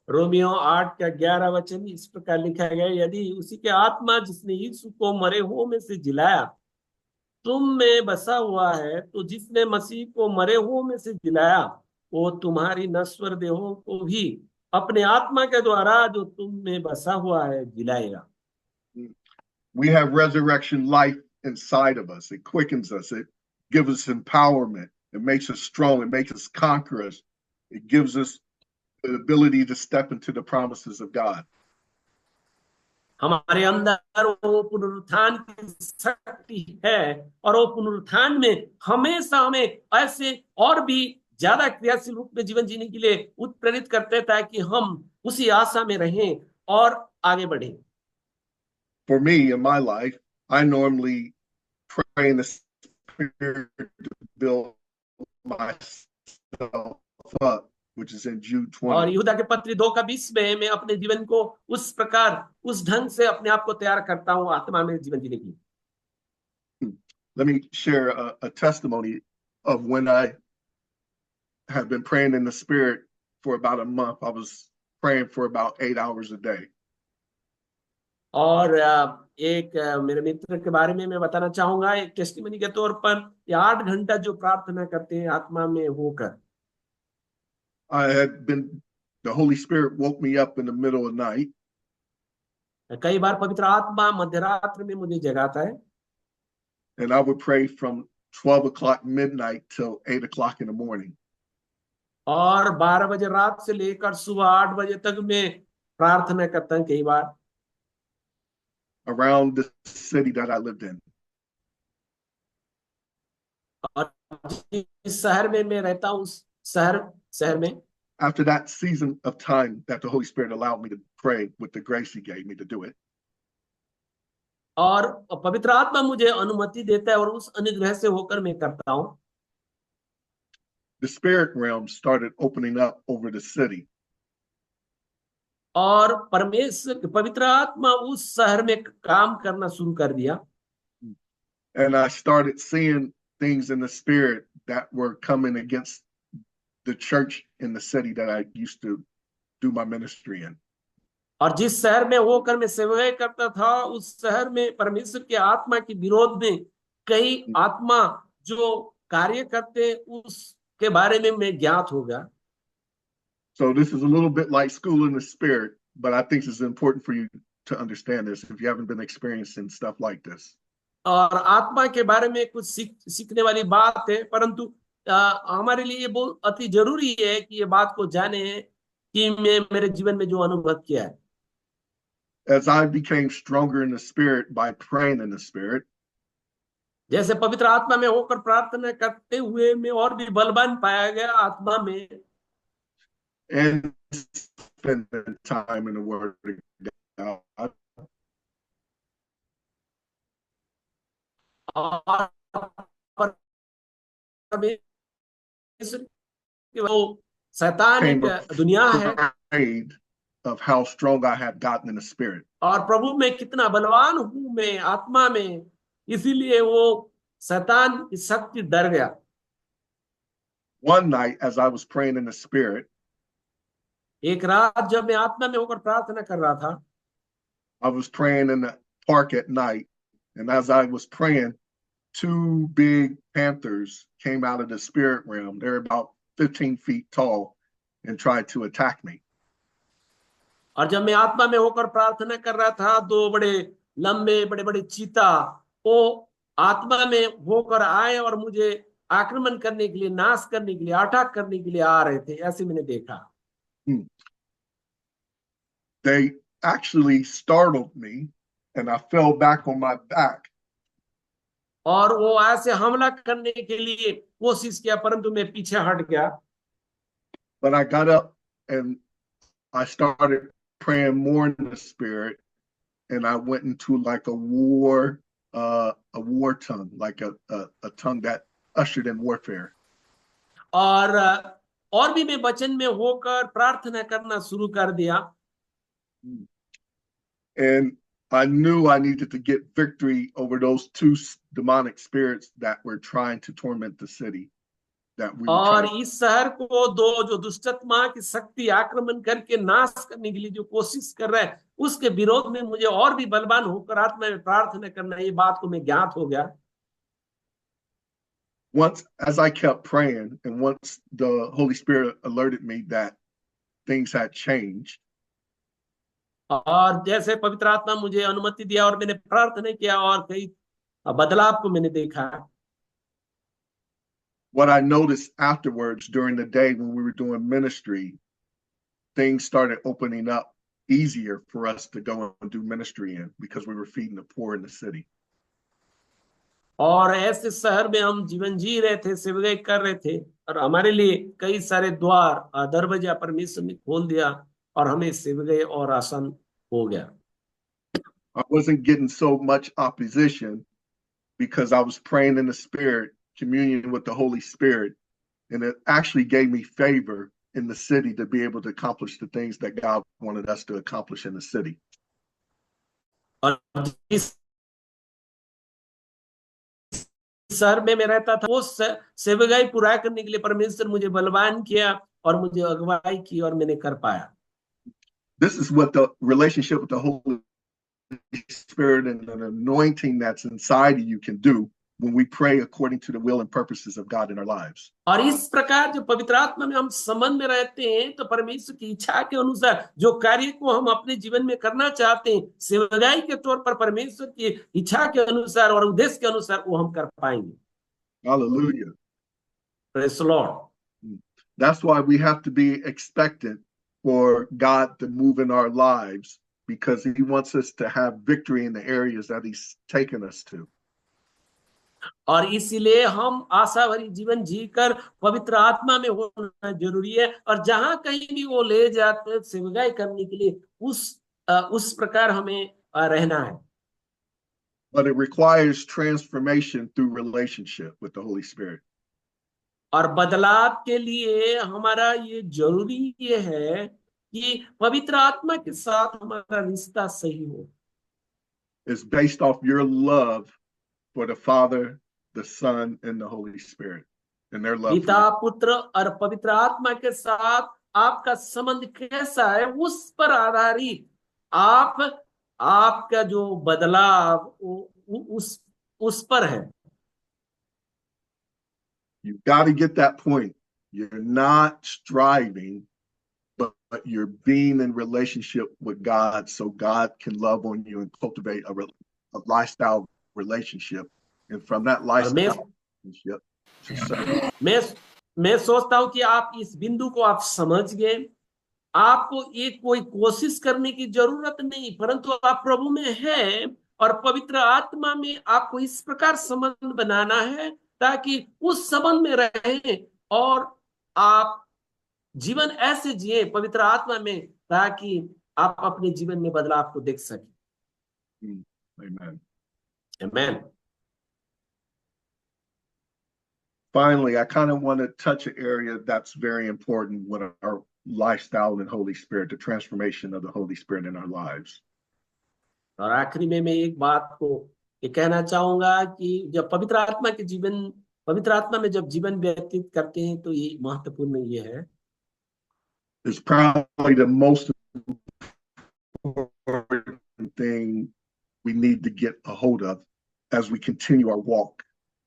Romeo 8:11 इस प्रकार लिखा गया, यदि उसी के आत्मा जिसने यीशु को मरे हुओं में से जिलाया तुम में बसा हुआ है, तो जिसने मसीह को मरे हुओं में से जिलाया वो तुम्हारी नश्वर देहों को भी अपने आत्मा के द्वारा जो तुम में बसा हुआ है जिलाएगा। We have resurrection life inside of us. It quickens us. It gives us empowerment. It makes us strong. It makes us conquerors. It gives us the ability to step into the promises of God. हमारे अंदर वो पुनरुत्थान की शक्ति है और वो पुनरुत्थान में हमेशा हमें ऐसे और भी ज्यादा क्रियाशील रूप में जीवन जीने के लिए उत्प्रेरित करते हैं ताकि हम उसी आशा में रहें और आगे बढ़ें। For me, in my life, I normally pray in the Spirit to build myself up, which is in Jude और 20. यहूदा के पत्री 2:20 में मैं अपने जीवन को उस प्रकार उस ढंग से अपने आप को तैयार करता हूँ आत्मा में जीवन जीने की। Let me share a testimony of when I have been praying in the Spirit for about a month. I was praying for about 8 hours a day. और एक मेरे मित्र के बारे में मैं बताना चाहूंगा, एक टेस्टिमनी के तौर पर 8 घंटा जो प्रार्थना करते हैं आत्मा में होकर। The Holy Spirit woke me up in the middle of the night. कई बार पवित्र आत्मा मध्यरात्र में मुझे जगाता है। And I would pray from 12 o'clock midnight till 8 o'clock in the morning. और 12 बजे रात से लेकर सुबह 8 बजे तक मैं प्रार्थना करता हूँ कई बार। Around the city that I lived in. और इस शहर में मैं रहता हूँ, शहर में। After that season of time that the Holy Spirit allowed me to pray with the grace he gave me to do it. और पवित्र आत्मा मुझे अनुमति देता है और उस अनुग्रह से होकर मैं करता हूँ। The spirit realm started opening up over the city. और परमेश्वर पवित्र आत्मा उस शहर में काम करना शुरू कर दिया। And I started seeing things in the spirit that were coming against the church in the city that I used to do my ministry in. और जिस शहर में होकर मैं सेवा करता था उस शहर में परमेश्वर के आत्मा के विरोध में कई आत्मा जो कार्य करते उसके बारे में मैं ज्ञात हो गया। So this is a little bit like school in the spirit, but I think it's important for you to understand this if you haven't been experiencing stuff like this. और आत्मा के बारे में कुछ सीखने वाली बात है, परंतु हमारे लिए ये बहुत अति जरूरी है कि ये बात को जाने कि मैं मेरे जीवन में जो अनुभव किया है। As I became stronger in the spirit by praying in the spirit, जैसे पवित्र आत्मा में होकर प्रार्थना करते हुए मैं और भी बलवान पाया गया आत्मा में, and spending time in the Word of God. और परमेश्वर की वो शैतान एक Came दुनिया है, afraid of how strong I had gotten in the spirit. और प्रभु में कितना बलवान हूं मैं आत्मा में, इसीलिए वो शैतान की शक्ति डर गया। One night, as I was praying in the spirit, एक रात जब मैं आत्मा में होकर प्रार्थना कर रहा था, I was praying in the park at night, and as I was praying, two big panthers came out of the spirit realm. They're about 15 feet tall and tried to attack me. और जब मैं आत्मा में होकर प्रार्थना कर रहा था, दो बड़े लंबे बड़े बड़े चीता वो आत्मा में होकर आए और मुझे आक्रमण करने के लिए, नाश करने के लिए, अटैक करने के लिए आ रहे थे, ऐसे मैंने देखा। They actually startled me, and I fell back on my back. और वो ऐसे हमला करने के लिए कोशिश किया, परंतु मैं पीछे हट गया। But I got up and I started praying more in the spirit, and I went into like a war tongue, like a tongue that ushered in warfare. और भी मैं वचन में होकर प्रार्थना करना शुरू कर दिया। And I knew I needed to get victory over those two demonic spirits that were trying to torment the city. That we और इस शहर को दो जो दुष्टात्मा की शक्ति आक्रमण करके नाश करने के लिए जो कोशिश कर रहा है, उसके विरोध में मुझे और भी बलवान होकर आत्मा में प्रार्थना करना, ये बात को मैं ज्ञात हो गया। Once, as I kept praying, and once the Holy Spirit alerted me that things had changed, और जैसे पवित्र आत्मा मुझे अनुमति दिया और मैंने प्रार्थना किया और कई बदलाव को मैंने देखा। what I noticed afterwards during the day when we were doing ministry, things started opening up easier for us to go and do ministry in because we were feeding the poor in the city. और ऐसे शहर में हम जीवन जी रहे थे, सेवकाई कर रहे थे, और हमारे लिए कई सारे द्वार दरवाजा परमेश्वर ने खोल दिया और हमें सेवकाई और आसान हो गया। I wasn't getting so much opposition because I was praying in the Spirit, communion with the Holy Spirit, and it actually gave me favor in the city to be able to accomplish the things that God wanted us to accomplish in the city. और जिस शहर में मैं रहता था, वो सेवकाई पूरा करने के लिए परमेश्वर मुझे बलवान किया और मुझे अगुवाई की और मैंने कर पाया। This is what the relationship with the Holy Spirit and the anointing that's inside of you can do when we pray according to the will and purposes of God in our lives. और इस प्रकार जो पवित्र आत्मा में हम संबंध में रहते हैं, तो परमेश्वर की इच्छा के अनुसार जो कार्य को हम अपने जीवन में करना चाहते हैं, सेवकाई के तौर पर परमेश्वर की इच्छा के अनुसार और उद्देश्य के अनुसार वो हम कर पाएंगे। Hallelujah. Praise the Lord. That's why we have to be expectant for God to move in our lives, because he wants us to have victory in the areas that he's taken us to. और इसीलिए हम आशा भरी जीवन जीकर पवित्र आत्मा में होना जरूरी है, और जहां कहीं भी वो ले जाते हैं सेवकाई करने के लिए, उस प्रकार हमें रहना है। But it requires transformation through relationship with the Holy Spirit. और बदलाव के लिए हमारा ये जरूरी ये है कि पवित्र आत्मा के साथ हमारा रिश्ता सही हो। It's based off your love for the Father, the Son, and the Holy Spirit, and their love. पिता, पुत्र और पवित्र आत्मा के साथ आपका संबंध कैसा है, उस पर आधारित आपका जो बदलाव उस पर है। You've got to get that point. You're not striving, but you're being in relationship with God so God can love on you and cultivate a lifestyle relationship. And from that lifestyle relationship, मैं सोचता हूं कि आप इस बिंदु को आप समझ गए। आपको एक कोई कोशिश करने की जरूरत नहीं, परंतु आप प्रभु में हैं और पवित्र आत्मा में आपको इस प्रकार संबंध बनाना है ताकि उस संबंध में रहें और आप जीवन ऐसे जिए पवित्र आत्मा में ताकि आप अपने जीवन में बदलाव को देख सकें। Amen. आमीन। Finally, I kind of want to touch an area that's very important with our lifestyle and Holy Spirit, the transformation of the Holy Spirit in our lives. और आखिरी में मैं एक बात को ये कहना चाहूंगा कि जब पवित्र आत्मा में जब जीवन व्यतीत करते हैं तो ये महत्वपूर्ण ये है। It's probably the most important thing we need to get a hold of as we continue our walk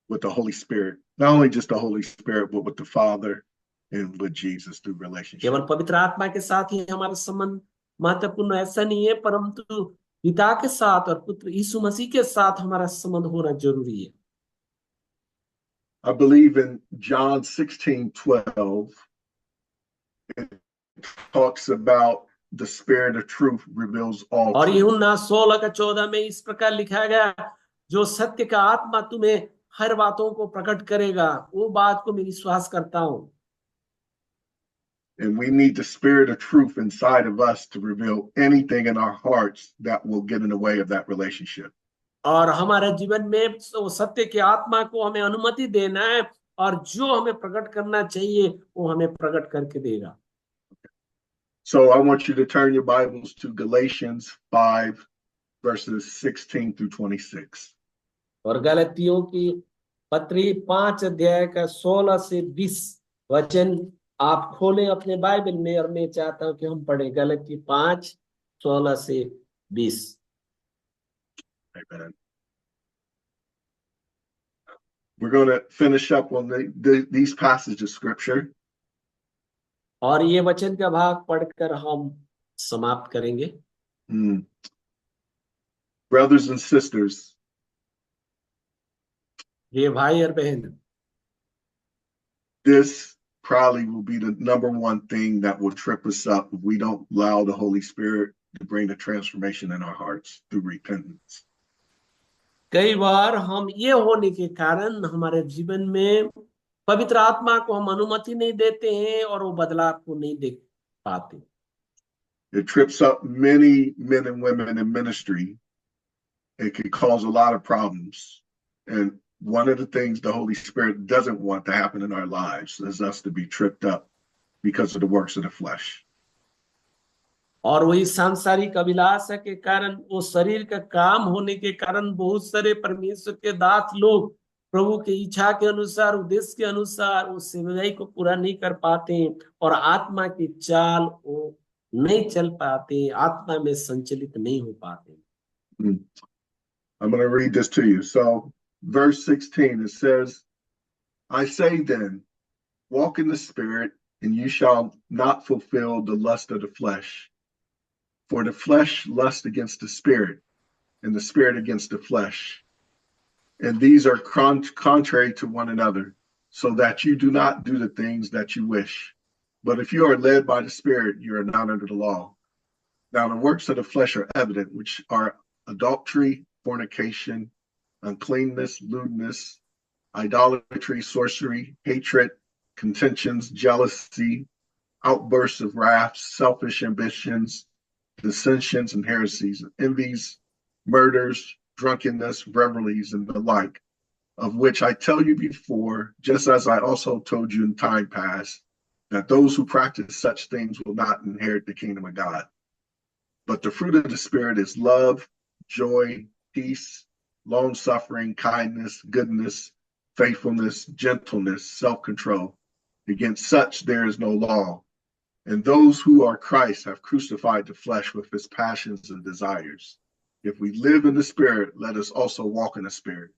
with the Holy Spirit. Not only just the Holy Spirit, but with the Father and with Jesus through relationship. केवल पवित्र आत्मा के साथ ही हमारा संबंध महत्वपूर्ण ऐसा नहीं है, परंतु पिता के साथ और पुत्र यीशु मसीह के साथ हमारा संबंध होना जरूरी है। I believe in John 16:12. It talks about the spirit of truth reveals all और truth. यूहन्ना 16:14 में इस प्रकार लिखा गया, जो सत्य का आत्मा तुम्हें हर बातों को प्रकट करेगा, वो बात को मैं विश्वास करता हूँ। And we need the spirit of truth inside of us to reveal anything in our hearts that will get in the way of that relationship. और हमारे जीवन में वो सत्य के आत्मा को हमें अनुमति देना है और जो हमें प्रकट करना चाहिए वो हमें प्रकट करके देगा। So I want you to turn your Bibles to Galatians 5 verses 16 through 26. और गलतियों की पत्री 5 अध्याय का 16 से 20 वचन आप खोलें अपने बाइबल में और मैं चाहता हूं कि हम पढ़ें गलती 5 16 से 20। Amen. We're going to finish up on these passages of scripture. और ये वचन का भाग पढ़कर हम समाप्त करेंगे। Brothers and sisters, ये भाई और बहन, this probably will be the number one thing that will trip us up if we don't allow the Holy Spirit to bring the transformation in our hearts through repentance. कई बार हम ये होने के कारण हमारे जीवन में पवित्र आत्मा को हम अनुमति नहीं देते हैं और वो बदलाव को नहीं देख पाते। It trips up many men and women in ministry. It can cause a lot of problems. And one of the things the Holy Spirit doesn't want to happen in our lives is us to be tripped up because of the works of the flesh. और वही सांसारिक अभिलाषा के कारण, वो शरीर का काम होने के कारण बहुत सारे परमेश्वर के दास लोग प्रभु की इच्छा के अनुसार, उद्देश्य के अनुसार उस सेवकाई को पूरा नहीं कर पाते और आत्मा की चाल वो नहीं चल पाते, आत्मा में संचलित नहीं हो पाते। I'm going to read this to you. So, verse 16, it says, I say then, walk in the Spirit, and you shall not fulfill the lust of the flesh. For the flesh lusts against the Spirit, and the Spirit against the flesh. And these are contrary to one another, so that you do not do the things that you wish. But if you are led by the Spirit, you are not under the law. Now the works of the flesh are evident, which are adultery, fornication, uncleanness, lewdness, idolatry, sorcery, hatred, contentions, jealousy, outbursts of wrath, selfish ambitions, dissensions and heresies, envies, murders, drunkenness, revelries, and the like, of which I tell you before, just as I also told you in time past, that those who practice such things will not inherit the kingdom of God. But the fruit of the Spirit is love, joy, peace, long-suffering, kindness, goodness, faithfulness, gentleness, self-control. Against such there is no law. And those who are Christ have crucified the flesh with its passions and desires. If we live in the Spirit, let us also walk in the Spirit.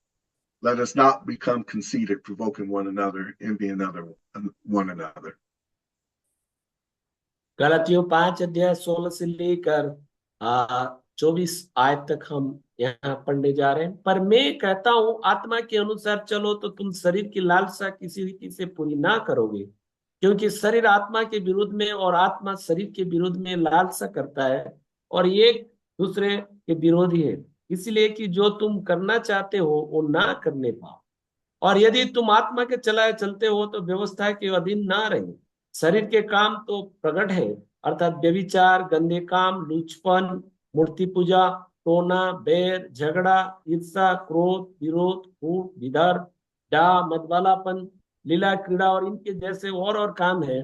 Let us not become conceited, provoking one another, envying one another. गलतियों 5 अध्याय 16 से लेकर 24 आयत तक हम यहाँ पढ़ने जा रहे हैं। पर मैं कहता हूँ, आत्मा के अनुसार चलो तो तुम शरीर की लालसा किसी रीति से पूरी ना करोगे, क्योंकि शरीर आत्मा के विरुद्ध में और आत्मा शरीर के विरुद्ध में लालसा करता है और ये एक दूसरे के विरोधी है। इसलिए कि जो तुम करना चाहते हो वो ना करने पाओ। और यदि तुम आत्मा के चलाए चलते हो तो व्यवस्था के अधीन ना रहे। शरीर के काम तो प्रकट है, अर्थात व्यभिचार, गंदे काम, लुचपन, मूर्ति पूजा, टोना, बैर, झगड़ा, ईर्षा, क्रोध, विरोध, फूट, विधर्म, डाह, मदवालापन, लीला क्रीड़ा और इनके जैसे और काम है।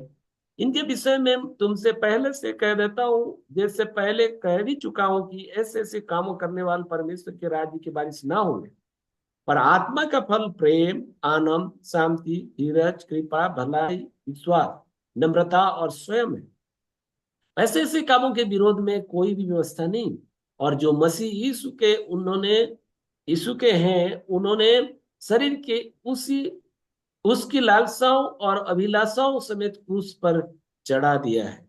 इनके विषय में तुमसे पहले से कह देता हूं, जैसे पहले कह भी चुका हूं, कि ऐसे ऐसे कामों करने वाले परमेश्वर के राज्य की बारिश ना होंगे। पर आत्मा का फल प्रेम, आनंद, शांति, धीरज, कृपा, भलाई, विश्वास, नम्रता और स्वयं है। ऐसे ऐसे कामों के विरोध में कोई भी व्यवस्था नहीं। और जो मसीह यीशु के हैं, उन्होंने शरीर के उसकी लालसाओं और अभिलाषाओं समेत क्रूस पर चढ़ा दिया है।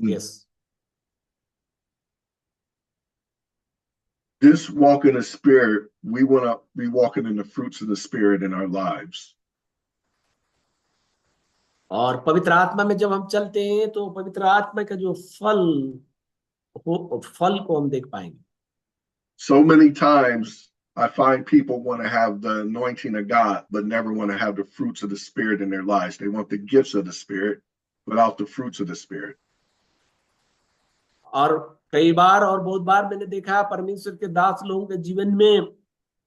Yes. This walk in the Spirit, we want to be walking in the fruits of the Spirit in our lives. और पवित्र आत्मा में जब हम चलते हैं तो पवित्र आत्मा का जो फल को हम देख पाएंगे। So many times I find people want to have the anointing of God, but never want to have the fruits of the Spirit in their lives. They want the gifts of the Spirit, without the fruits of the Spirit. और कई बार और बहुत बार मैंने देखा परमेश्वर के दास लोगों के जीवन में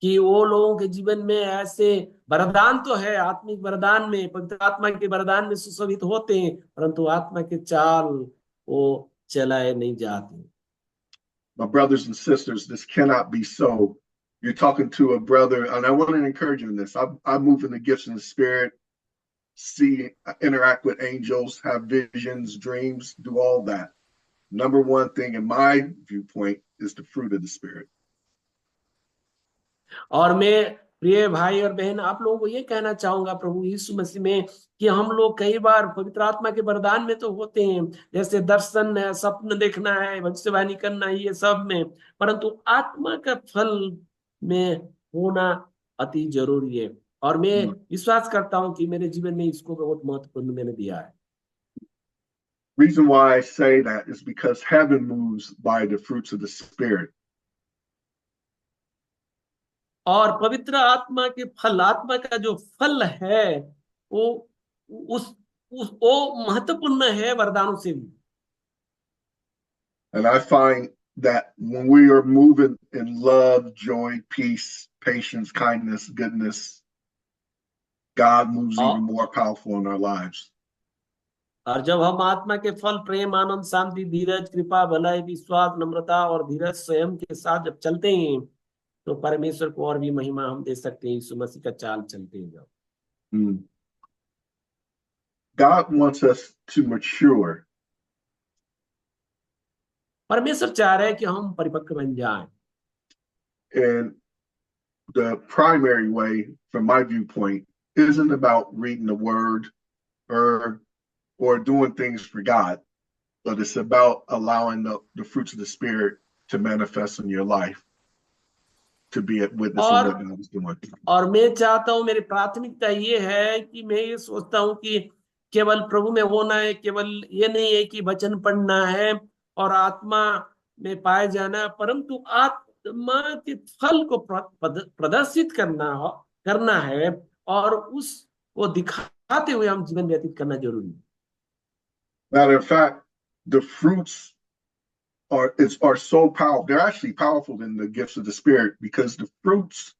कि वो लोगों के जीवन में ऐसे वरदान तो है, आत्मिक वरदान में, पवित्र आत्मा के वरदान में सुशोभित होते हैं, परंतु आत्मा के चाल वो चलाए नहीं जाते। My brothers and sisters, this cannot be so. You're talking to a brother, and I want to encourage you in this. I move in the gifts in the Spirit, interact with angels, have visions, dreams, do all that. Number one thing in my viewpoint is the fruit of the Spirit. और मैं प्रिय भाई और बहन आप लोगों को ये कहना चाहूंगा प्रभु यीशु मसीह में कि हम लोग कई बार पवित्र आत्मा के वरदान में तो होते हैं, जैसे दर्शन है, स्वप्न देखना है, भविष्यवाणी करना है, ये सब में, परंतु आत्मा का फल में होना अति जरूरी है। और मैं विश्वास करता हूं कि मेरे जीवन में इसको बहुत महत्वपूर्ण मैंने दिया है। Reason why I say that is because heaven moves by the fruits of the Spirit. और पवित्र आत्मा के फल, आत्मा का जो फल है वो वो महत्वपूर्ण है वरदानों से भी। And I find that when we are moving in love, joy, peace, patience, kindness, goodness, God moves even more powerful in our lives. और जब हम आत्मा के फल प्रेम, आनंद, शांति, धीरज, कृपा, भलाई, विश्वास, नम्रता और धीरज स्वयं के साथ जब चलते हैं तो परमेश्वर को और भी महिमा हम दे सकते हैं, यीशु मसीह का चाल चलते हैं जब। God wants us to mature. परमेश्वर चाह रहे हैं कि हम परिपक्व बन जाएं। And the primary way, from my viewpoint, isn't about reading the word or doing things for God, but it's about allowing the fruits of the Spirit to manifest in your life, to be a witness of what God is doing. और मैं चाहता हूं, मेरी प्राथमिकता ये है कि मैं ये सोचता हूं कि केवल प्रभु में होना है, केवल ये नहीं है कि वचन पढ़ना है और आत्मा में पाए जाना, परंतु आत्मा के फल को प्रदर्शित करना है और उसको दिखाते हुए हम जीवन व्यतीत करना जरूरी है। Matter of fact, the fruits are so powerful. They're actually powerful in the gifts of the Spirit because the fruits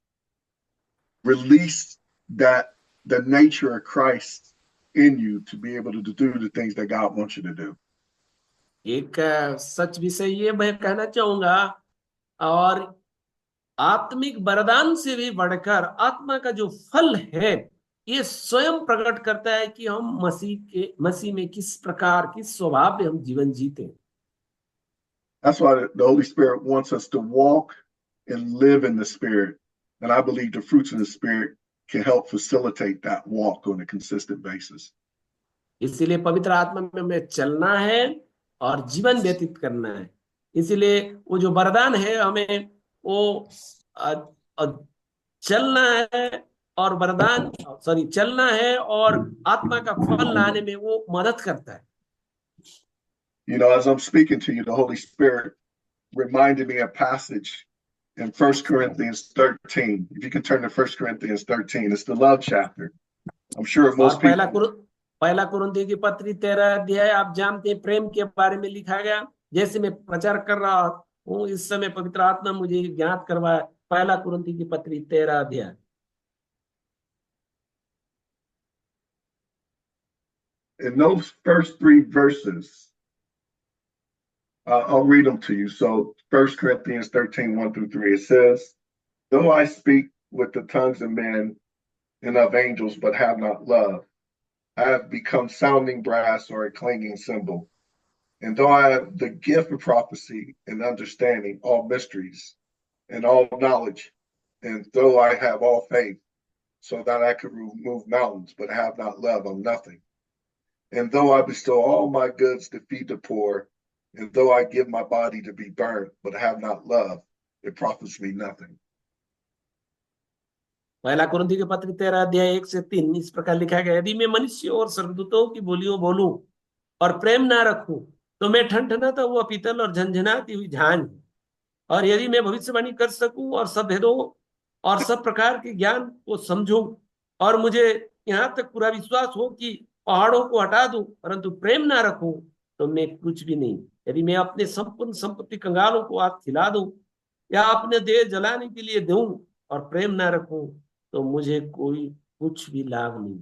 release the nature of Christ in you to be able to do the things that God wants you to do. एक सच विषय ये मैं कहना चाहूंगा, और आत्मिक वरदान से भी बढ़कर आत्मा का जो फल है ये स्वयं प्रकट करता है कि हम मसीह में किस प्रकार, किस स्वभाव में हम जीवन जीते। That's why the Holy Spirit wants us to walk and live in the Spirit. And I believe the fruits of the Spirit can help facilitate that walk on a consistent basis. इसीलिए पवित्र आत्मा में हमें चलना है और जीवन व्यतीत करना है। इसीलिए वो जो वरदान है हमें वो चलना है और चलना है और आत्मा का फल लाने में वो मदद करता है। You know, as I'm speaking to you, the Holy Spirit reminded me of a passage in 1 Corinthians 13. If you can turn to 1 Corinthians 13, it's the love chapter. I'm sure और most people. पहला कुरिन्थियों की पत्री 13 अध्याय, आप जानते हैं प्रेम के बारे में लिखा गया। जैसे मैं प्रचार कर रहा हूँ इस समय पवित्र आत्मा मुझे ज्ञात करवाया, पहला कुरिन्थियों की पत्री 13 अध्याय। In those first 3 verses, I'll read them to you. So 1 Corinthians 13, 1 through 3, it says, though I speak with the tongues of men and of angels, but have not love, I have become sounding brass or a clanging cymbal. And though I have the gift of prophecy and understanding all mysteries and all knowledge, and though I have all faith, so that I could remove mountains, but have not love, I'm nothing. And though I bestow all my goods to feed the poor, and though I give my body to be burned, but have not love, it profits me nothing. पहला कुरिन्थियों की पत्री 13 अध्याय 1 से 3 इस प्रकार लिखा गया, यदि मैं मनुष्य और स्वर्गदूतों की बोलियों बोलूं और प्रेम ना रखूं तो मैं ठनठनाता हुआ पीतल और झनझनाती हुई झांझ हूं। और यदि मैं भविष्यवाणी कर सकूं और सब भेदों और सब प्रकार के ज्ञान को समझूं और मुझे यहां तक पूरा विश्वास हो कि पहाड़ों को हटा दूं, परंतु प्रेम ना रखूं तो मैं कुछ भी नहीं। यदि मैं अपने संपूर्ण संपत्ति कंगालों को आग खिला दूं या अपने देह जलाने के लिए दूं और प्रेम ना रखूं तो मुझे कोई कुछ भी लाभ नहीं।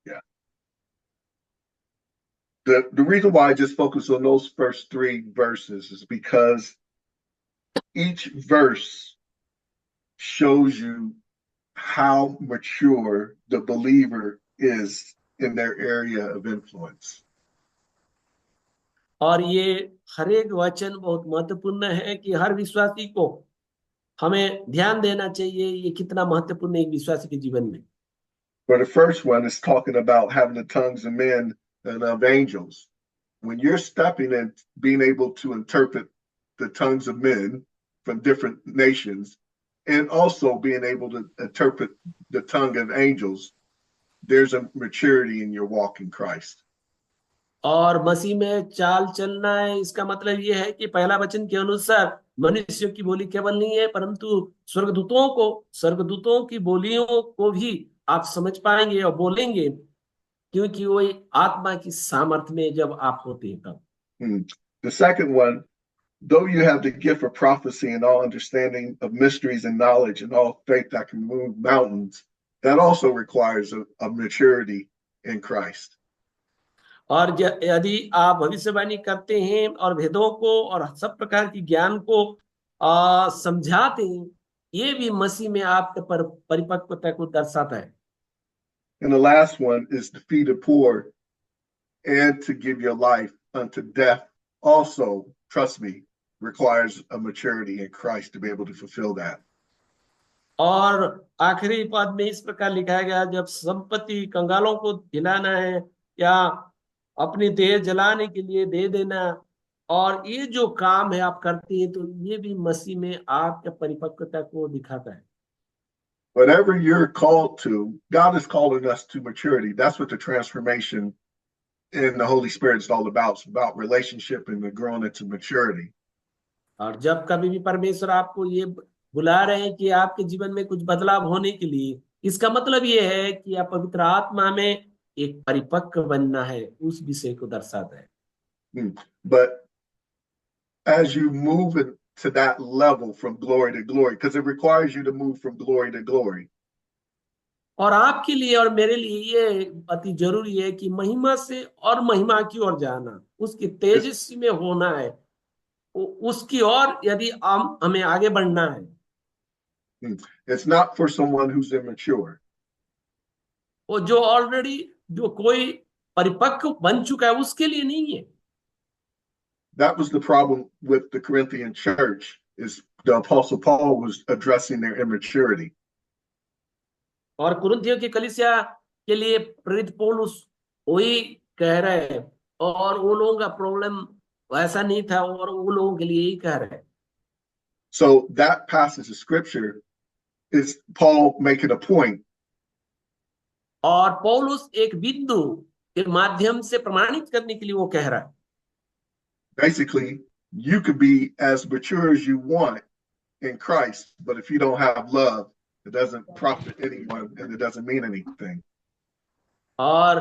Yeah. The reason why I just focus on those first 3 verses is because each verse shows you how mature the believer is in their area of influence. और ये हर एक वचन बहुत महत्वपूर्ण है कि हर विश्वासी को हमें ध्यान देना चाहिए ये कितना महत्वपूर्ण है एक विश्वासी के जीवन में। For the first one is talking about having the tongues of men and of angels. When you're stepping in, being able to interpret the tongues of men from different nations, and also being able to interpret the tongue of angels, there's a maturity in your walk in Christ. और मसीह में चाल चलना है, इसका मतलब ये है कि पहला वचन के अनुसार मनुष्यों की बोली केवल नहीं है, परंतु स्वर्गदूतों की बोलियों को भी आप समझ पाएंगे और बोलेंगे, क्योंकि वो आत्मा की सामर्थ्य में जब आप होते हैं तब। The second one, though you have the gift of prophecy and all understanding of mysteries and knowledge and all faith that can move mountains, that also requires a maturity in Christ. और यदि आप भविष्यवाणी करते हैं और भेदों को और सब प्रकार की ज्ञान को समझाते हैं, ये भी मसीह में आपके परिपक्वता को दर्शाता है। And the last one is to feed the poor and to give your life unto death also, trust me, requires a maturity in Christ to be able to fulfill that. और आखिरी पद में इस प्रकार लिखा गया, जब संपत्ति कंगालों को खिलाना है या अपनी देह जलाने के लिए दे देना, और ये जो काम है आप करते हैं, तो ये भी मसीह में आपके परिपक्वता को दिखाता है। Whatever you're called to, God is calling us to maturity. That's what the transformation in the Holy Spirit is all about. It's about relationship and growing into maturity. और जब कभी भी परमेश्वर आपको ये बुला रहे हैं कि आपके जीवन में कुछ बदलाव होने के लिए, इसका मतलब ये है कि आप पवित्र आत्मा में एक परिपक्व बनना है, उस विषय को दर्शाता है। But as you move to that level from glory to glory, because it requires you to move from glory to glory. और आपके लिए और मेरे लिए ये अति जरूरी है कि महिमा से और महिमा की ओर जाना, उसकी तेजस्वी में होना है, उसकी ओर यदि हमें आगे बढ़ना है। It's not for someone who's immature. वो जो ऑलरेडी जो कोई परिपक्व बन चुका है उसके लिए नहीं है। That was the problem with the Corinthian church, is the Apostle Paul was addressing their immaturity. और कुरिन्थियों की कलीसिया के लिए प्रेरित पौलुस वही कह रहे हैं, और वो लोगों का प्रॉब्लम वैसा नहीं था, और वो लोगों के लिए ही कह रहे हैं। So that passage of scripture is Paul making a point. और पौलुस एक बिंदु के माध्यम से प्रमाणित करने के लिए वो कह रहा है। Basically, you could be as mature as you want in Christ, but if you don't have love, it doesn't profit anyone and it doesn't mean anything. और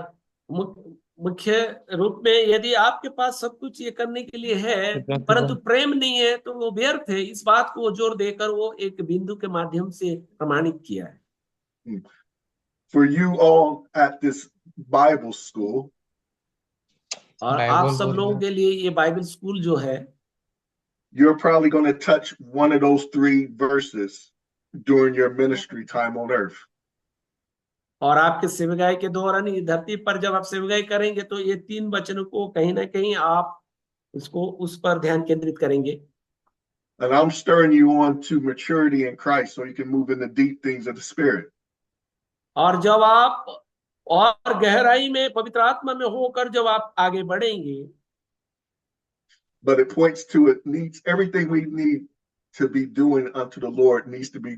मुख्य रूप में यदि आपके पास सब कुछ ये करने के लिए है परंतु प्रेम नहीं है तो वो व्यर्थ है। इस बात को जोर देकर वो एक बिंदु के माध्यम से प्रमाणित किया है। For you all at this Bible school, और आप सब लोगों के लिए ये बाइबल स्कूल जो है, you're probably going to touch one of those 3 verses during your ministry time on earth. और आपके सेवकाई के दौरान ये धरती पर जब आप सेवकाई करेंगे तो ये 3 वचनों को कहीं ना कहीं आप उसको उस पर ध्यान केंद्रित करेंगे। And I'm stirring you on to maturity in Christ so you can move in the deep things of the Spirit. और जब आप और गहराई में पवित्र आत्मा में होकर जब आप आगे बढ़ेंगे, but it points to it needs everything we need to be doing unto the Lord needs to be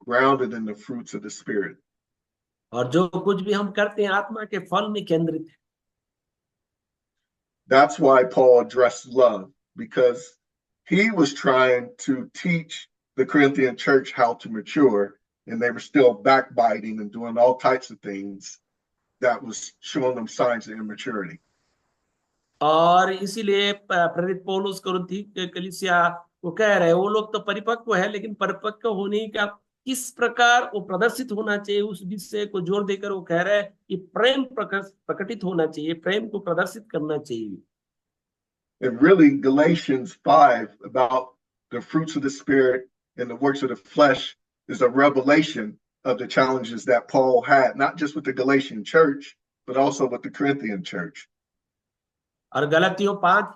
grounded in the fruits of the Spirit. और जो कुछ भी हम करते हैं आत्मा के फल में केंद्रित है। That's why Paul addressed love, because he was trying to teach the Corinthian church how to mature, and they were still backbiting and doing all types of things that was showing them signs of immaturity. और इसीलिए प्रेरित पौलुस कुरिन्थी कलीसिया को कह रहे हैं वो लोग तो परिपक्व है लेकिन परिपक्व होने का किस प्रकार वो प्रदर्शित होना चाहिए उस विषय को जोर देकर वो कह रहे हैं कि प्रेम प्रकटित होना चाहिए, प्रेम को प्रदर्शित करना चाहिए। And really Galatians 5 about the fruits of the Spirit and the works of the flesh is a revelation of the challenges that Paul had, not just with the Galatian church, but also with the Corinthian church. और गलतियों 5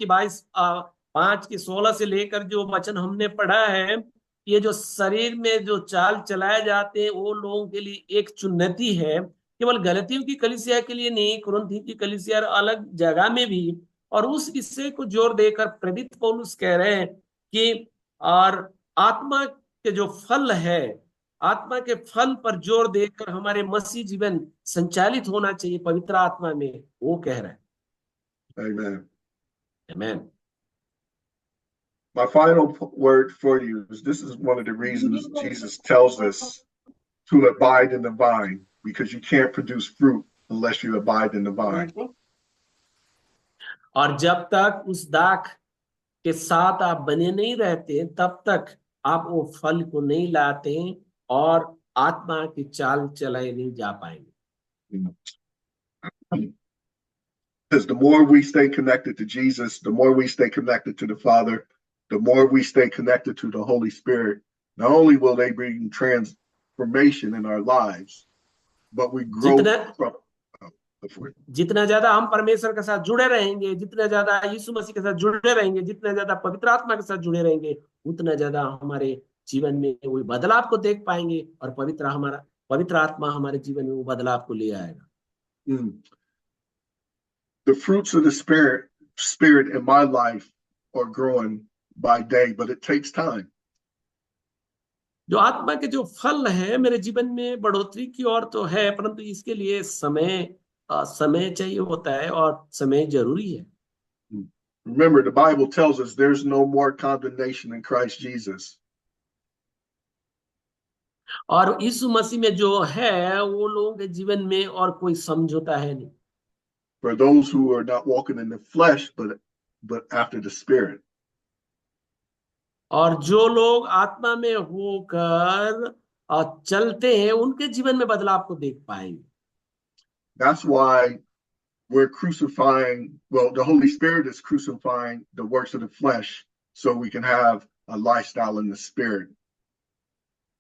की 16 से लेकर जो वचन हमने पढ़ा है, ये जो शरीर में जो चाल चलाए जाते हैं वो लोगों के लिए एक चुनौती है, केवल गलतियों की कलीसिया के लिए नहीं, कुरिन्थी की कलीसिया अलग जगह में भी। और उस विषय को जोर देकर प्रेरित पौलुस कह रहे हैं कि और आत्मा के जो फल है, आत्मा के फल पर जोर देकर हमारे मसीह जीवन संचालित होना चाहिए पवित्र आत्मा में, वो कह रहे हैं। Amen. Amen. My final word for you is this is one of the reasons Jesus tells us to abide in the vine, because you can't produce fruit unless you abide in the vine. और जब तक उस दाख के साथ आप बने नहीं रहते तब तक आप वो फल को नहीं लाते और आत्मा की चाल चलाए नहीं जा पाएंगे। Because the more we stay connected to Jesus, the more we stay connected to the Father, the more we stay connected to the Holy Spirit, not only will they bring transformation in our lives, but we grow जितना ज्यादा हम परमेश्वर के साथ जुड़े रहेंगे, जितना ज्यादा यीशु मसीह के साथ जुड़े रहेंगे, जितना ज्यादा पवित्र आत्मा के साथ जुड़े रहेंगे, उतना ज्यादा हमारे जीवन में वो बदलाव को देख पाएंगे और पवित्र आत्मा हमारे जीवन में वो बदलाव को ले आएगा। The fruits of the spirit in my life are growing by day, but it takes time. जो आत्मा के जो फल है मेरे जीवन में बढ़ोतरी की ओर तो है, परंतु इसके लिए समय चाहिए होता है और समय जरूरी है। Remember, the Bible tells us there's no more condemnation in Christ Jesus. और यीशु मसीह में जो है वो लोगों के जीवन में और कोई समझौता है नहीं। For those who are not walking in the flesh, but after the Spirit. और जो लोग आत्मा में होकर चलते हैं उनके जीवन में बदलाव को देख पाएंगे। That's why we're crucifying, well, the Holy Spirit is crucifying the works of the flesh so we can have a lifestyle in the Spirit.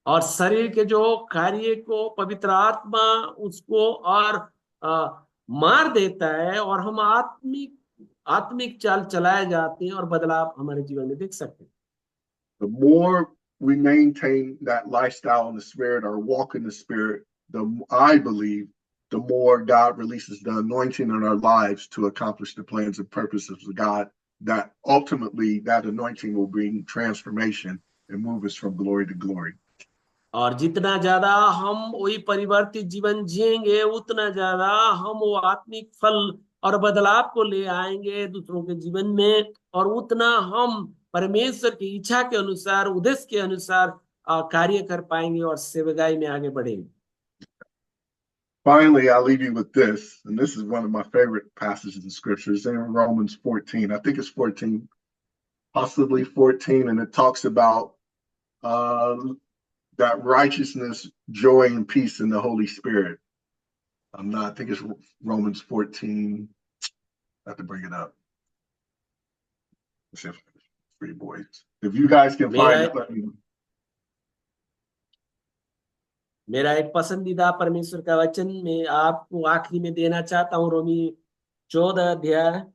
और शरीर के जो कार्य को पवित्र आत्मा उसको और मार देता है और हम आत्मिक चाल चलाए जाते हैं और बदलाव हमारे जीवन में देख सकते हैं। The more we maintain that lifestyle in the Spirit or walk in the Spirit, I believe, the more God releases the anointing in our lives to accomplish the plans and purposes of God, that ultimately that anointing will bring transformation and move us from glory to glory. और जितना ज्यादा हम वही परिवर्तित जीवन जिएंगे उतना ज्यादा हम वो आत्मिक फल और बदलाव को ले आएंगे दूसरों के जीवन में, और उतना हम परमेश्वर की इच्छा के अनुसार, उद्देश्य के अनुसार कार्य कर पाएंगे और सेवकाई में आगे बढ़ेंगे। Finally, I'll leave you with this, and this is one of my favorite passages in scriptures in Romans 14. I think it's 14, possibly 14, and it talks about that righteousness, joy, and peace in the Holy Spirit. I think it's Romans 14. I have to bring it up. Let's see if three boys. If you guys can find it, let me know. मेरा एक पसंदीदा परमेश्वर का वचन मैं आपको आखिरी में देना चाहता हूँ, रोमी 14 अध्याय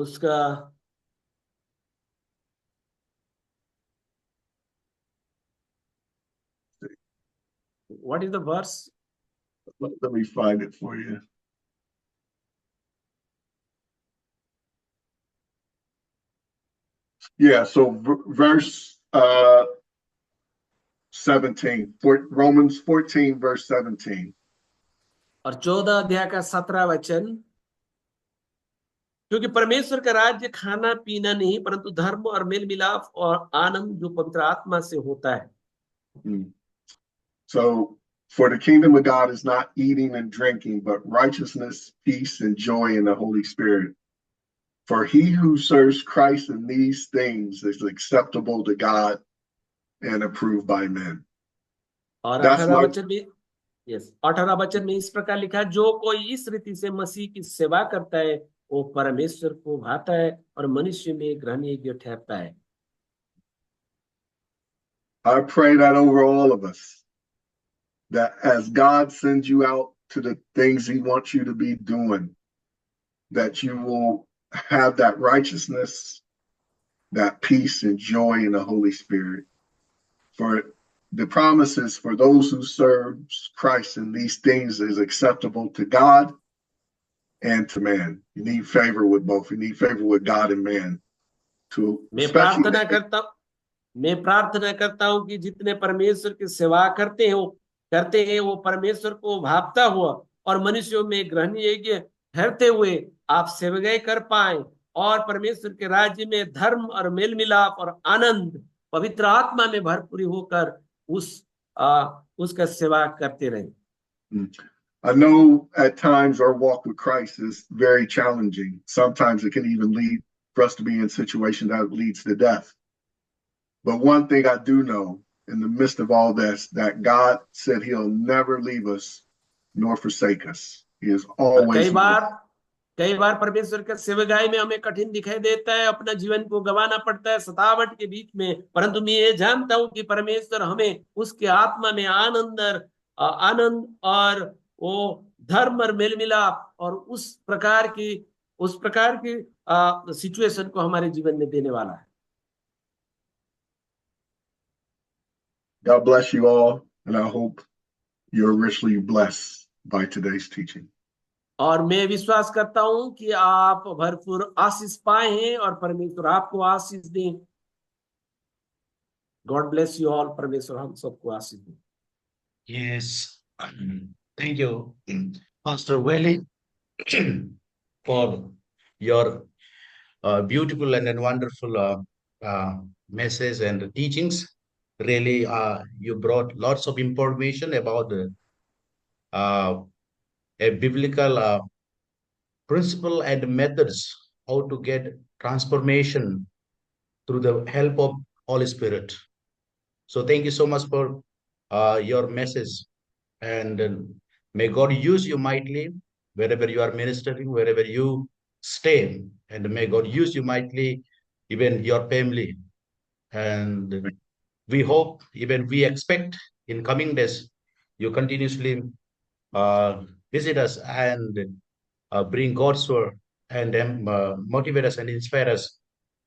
उसका what is the verse? Let me find it for you. Yeah, so verse 17, Romans 14, verse 17. और 14 अध्याय का 17 वचन, क्योंकि परमेश्वर का राज्य खाना पीना नहीं परंतु धर्म और मेल मिलाप और आनंद जो पवित्र आत्मा से होता है। So for the kingdom of God is not eating and drinking, but righteousness, peace, and joy in the Holy Spirit. For he who serves Christ in these things is acceptable to God and approved by men. और 18 वचन में, yes, 18 वचन में इस प्रकार लिखा है, जो कोई इस रीति से मसीह की सेवा करता है वो परमेश्वर को भाता है और मनुष्य में ग्रहणयोग्य ठहरता है। I pray that over all of us, that as God sends you out to the things he wants you to be doing, that you will have that righteousness, that peace and joy in the Holy Spirit. For the promises for those who serve Christ in these things is acceptable to God and to man. You need favor with both. You need favor with God and man. मैं प्रार्थना करता हूं कि जितने परमेश्वर की सेवा करते हैं वो परमेश्वर को भापता हुआ और मनुष्यों में ग्रहणयोग्य ठहरते हुए आप सेवकाई कर पाए और परमेश्वर के राज्य में धर्म और मेल मिलाप और आनंद पवित्र आत्मा में भरपूरी होकर उसका सेवा करते रहे। I know at times our walk with Christ is very challenging. Sometimes it can even lead for us to be in a situation that leads to death. But one thing I do know in the midst of all this, that God said he'll never leave us nor forsake us. He is always. कई बार परमेश्वर के सेवकाई में हमें कठिन दिखाई देता है, अपना जीवन को गंवाना पड़ता है सतावट के बीच में, परंतु मैं ये जानता हूं कि परमेश्वर हमें उसके आत्मा में आनंद और वो धर्म और मेल मिलाप और उस प्रकार की सिचुएशन को हमारे जीवन में देने वाला है। God bless you all, and I hope you're richly blessed by today's teaching. और मैं विश्वास करता हूं कि आप भरपूर आशीष पाए हैं और परमेश्वर आपको आशीष दें। God bless you all. परमेश्वर हम सबको आशीष दें। Yes, thank you, Pastor Welly, for your beautiful and wonderful message and teachings. Really, you brought lots of information about a biblical principle and methods how to get transformation through the help of Holy Spirit. So thank you so much for your message, and may God use you mightily wherever you are ministering, wherever you stay, and may God use you mightily, even your family. And we hope, even we expect in coming days, you continuously visit us and bring God's word and motivate us and inspire us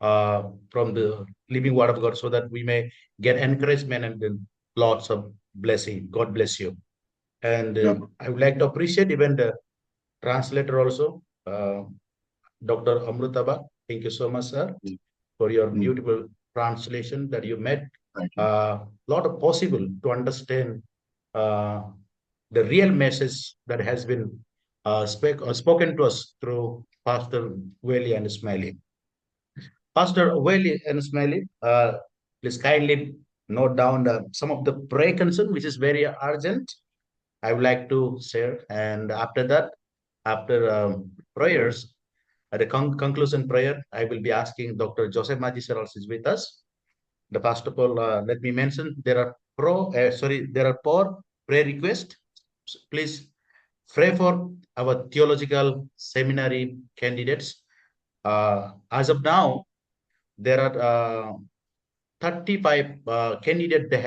from the living word of God, so that we may get encouragement and lots of blessing. God bless you. And I would like to appreciate even the translator also, Dr. Amrutaba. Thank you so much, sir, for your beautiful translation that you made. Lot of possible to understand the real message that has been spoken to us through Pastor Whaley and Smiley. Pastor Whaley and Smiley, please kindly note down some of the prayer concern, which is very urgent. I would like to share, and after that, after prayers, at the conclusion prayer, I will be asking Dr. Joseph Majisar also is with us. The first of all, let me mention there are there are 4 prayer requests. Please pray for our theological seminary candidates. As of now, there are 35 candidates. They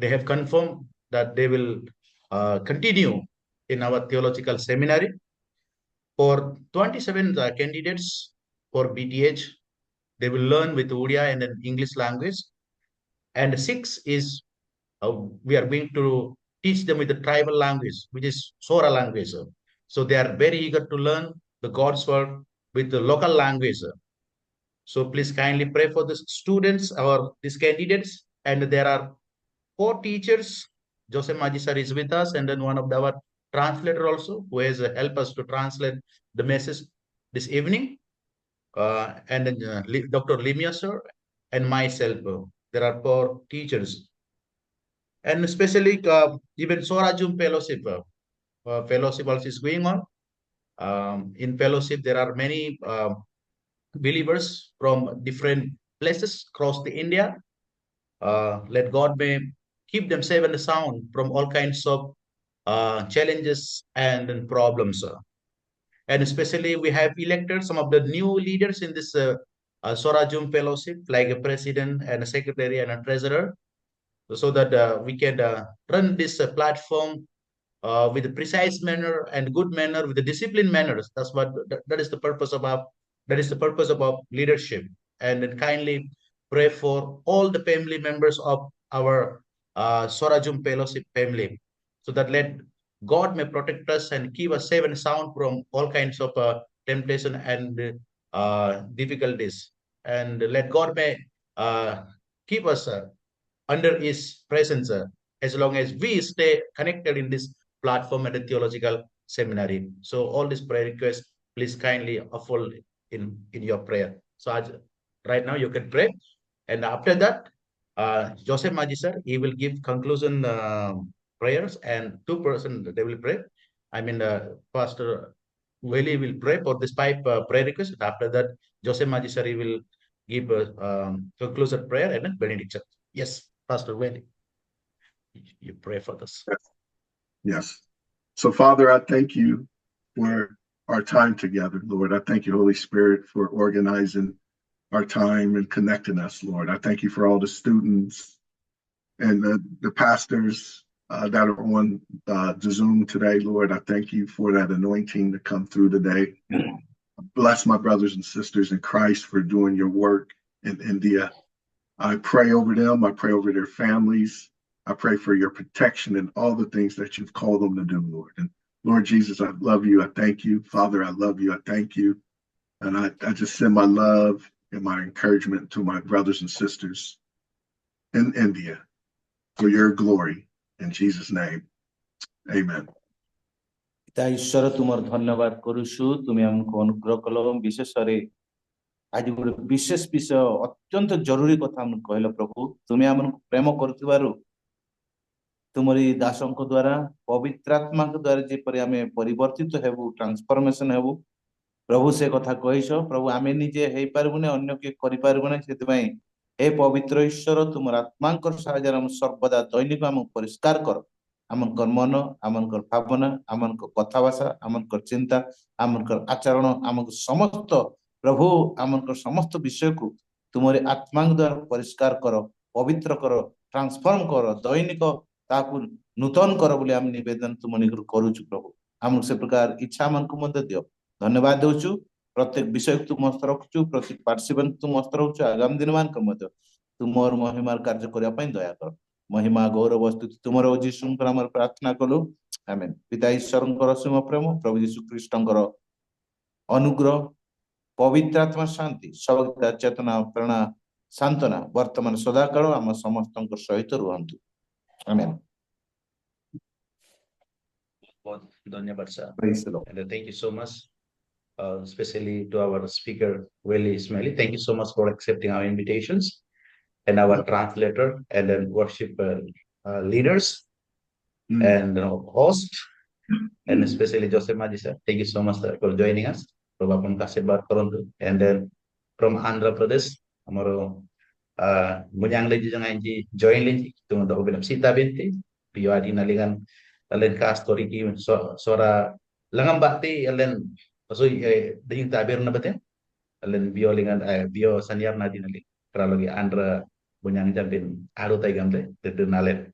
have confirmed that they will continue in our theological seminary. For 27 candidates for BTH, they will learn with Odia and an English language. And 6 is we are going to teach them with the tribal language, which is Sora language. So they are very eager to learn the God's word with the local language. So please kindly pray for the students or these candidates. And there are 4 teachers. Joseph Majisar is with us, and then one of our translator also, who has helped us to translate the message this evening. And then Dr. Limia sir and myself. There are 4 teachers. And especially even Sora Zoom fellowship. Fellowship also is going on. In fellowship, there are many believers from different places across the India. Let God may keep them safe and sound from all kinds of challenges and problems. And especially we have elected some of the new leaders in this Sora Zoom fellowship, like a president and a secretary and a treasurer, so that we can run this platform with a precise manner and good manner, with a disciplined manners. That's what that is the purpose of our leadership. And then kindly pray for all the family members of our Sora Zoom fellowship family, so that let God may protect us and keep us safe and sound from all kinds of temptation and difficulties. And let God may keep us under His presence as long as we stay connected in this platform at the theological seminary. So all these prayer requests, please kindly unfold in your prayer. So right now you can pray. And after that, Joseph Majisar, he will give conclusion prayers, and 2 persons, they will pray. I mean, Pastor Whaley will pray for this 5 prayer requests. After that, Joseph Majisar, he will give a conclusion prayer and then benediction. Yes, Pastor Whaley, you pray for this. Yes. So, Father, I thank you for our time together, Lord. I thank you, Holy Spirit, for organizing our time and connecting us, Lord. I thank you for all the students and the pastors that are on the Zoom today, Lord. I thank you for that anointing to come through today. Bless my brothers and sisters in Christ for doing your work in India. I pray over them. I pray over their families. I pray for your protection and all the things that you've called them to do, Lord. And Lord Jesus, I love you. I thank you. Father, I love you. I thank you. And I just send my love and my encouragement to my brothers and sisters in India for your glory. In Jesus' name, amen. पिता ईश्वर तुमर धन्यवाद करुछु तुम हमको अनुग्रह कलो विशेष आज गोटे विशेष विषय अत्यंत जरूरी कथा हम कहल प्रभु तुम हमको प्रेम कर तुमरी दासों द्वारा पवित्र आत्मा द्वारा जेपरि आमे परिवर्तित हेबु ट्रांसफॉर्मेशन हेबु प्रभु से कथा कहिस प्रभु आमे निजे हे पारबुने अन्य के करि पारबुने सेतमै हे पवित्र ईश्वर तुमर आत्मांकर साहाय्य हम सर्वदा दैनिक हम परिष्कार कर आमनकर मन आमनकर भावना आमनकर कथा भाषा आमनकर चिंता आमनकर आचरण आमनकर समस्त प्रभु आमनकर समस्त विषय को तुमरे आत्मा द्वारा परिष्कार कर पवित्र कर ट्रांसफॉर्म कर दैनिक ताकू नूतन कर बोले हम निवेदन तुम निकट करूछु प्रभु हम से प्रकार इच्छा मन को मध्य दियो धन्यवाद देउछु प्रत्येक विषय तुम मस्त रखछु प्रत्येक पार्टिसिपेंट तुम मस्त रखछु आगामी दिन मान को मध्य तुमर महिमार कार्य करिया पई दया कर महिमा गौरव स्तुति तुमरो यीशु नाम प्रार्थना कलु आमेन पिता ईश्वरंकर असीम प्रेम प्रभु यीशु ख्रीष्टंकर अनुग्रह पवित्र आत्मा शांति सबदा चेतना प्रेरणा सांत्वना वर्तमान सदाकाल आम समस्त सहित रुहंतु आमेन। बहुत धन्यवाद sir. Praise the Lord. And thank you so much, especially to our speaker, Willie Ismaili. Thank you so much for accepting our invitations, and our translator, and then worship leaders, and host, and especially Joseph Maji sir. Thank you so much sir, for joining us. Prabhu आपन का आशीर्वाद करूँ. And then from Andhra Pradesh, हमारो munyang lagi jangan ji join lagi. Tunggu dah open sita binti. Pio adi naligan alen ka story ki sora langam bakti alen pasoi ding tabir na baten alen bio lingan bio sanyar na din alik lagi Andhra munyang jambin aru tay gamle tetu nalen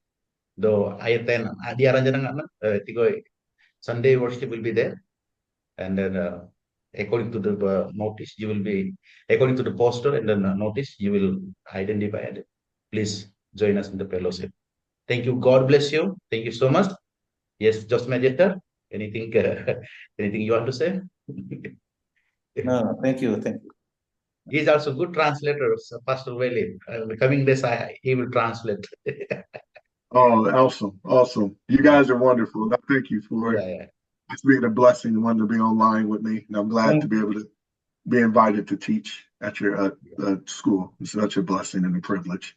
do ayeten adi aranjana ngana tigo Sunday worship will be there, and then according to the notice you will be according to the poster and then notice you will identify it. Please join us in the fellowship. Thank you. God bless you. Thank you so much. Yes, just Magister, anything anything you want to say? No, thank you, thank you. He's also good translator, Pastor Willie. The coming days he will translate. Oh, awesome. You guys are wonderful. I thank you for Yeah. it's being a blessing and wanting to be online with me. And I'm glad to be able to be invited to teach at your school. It's such a blessing and a privilege.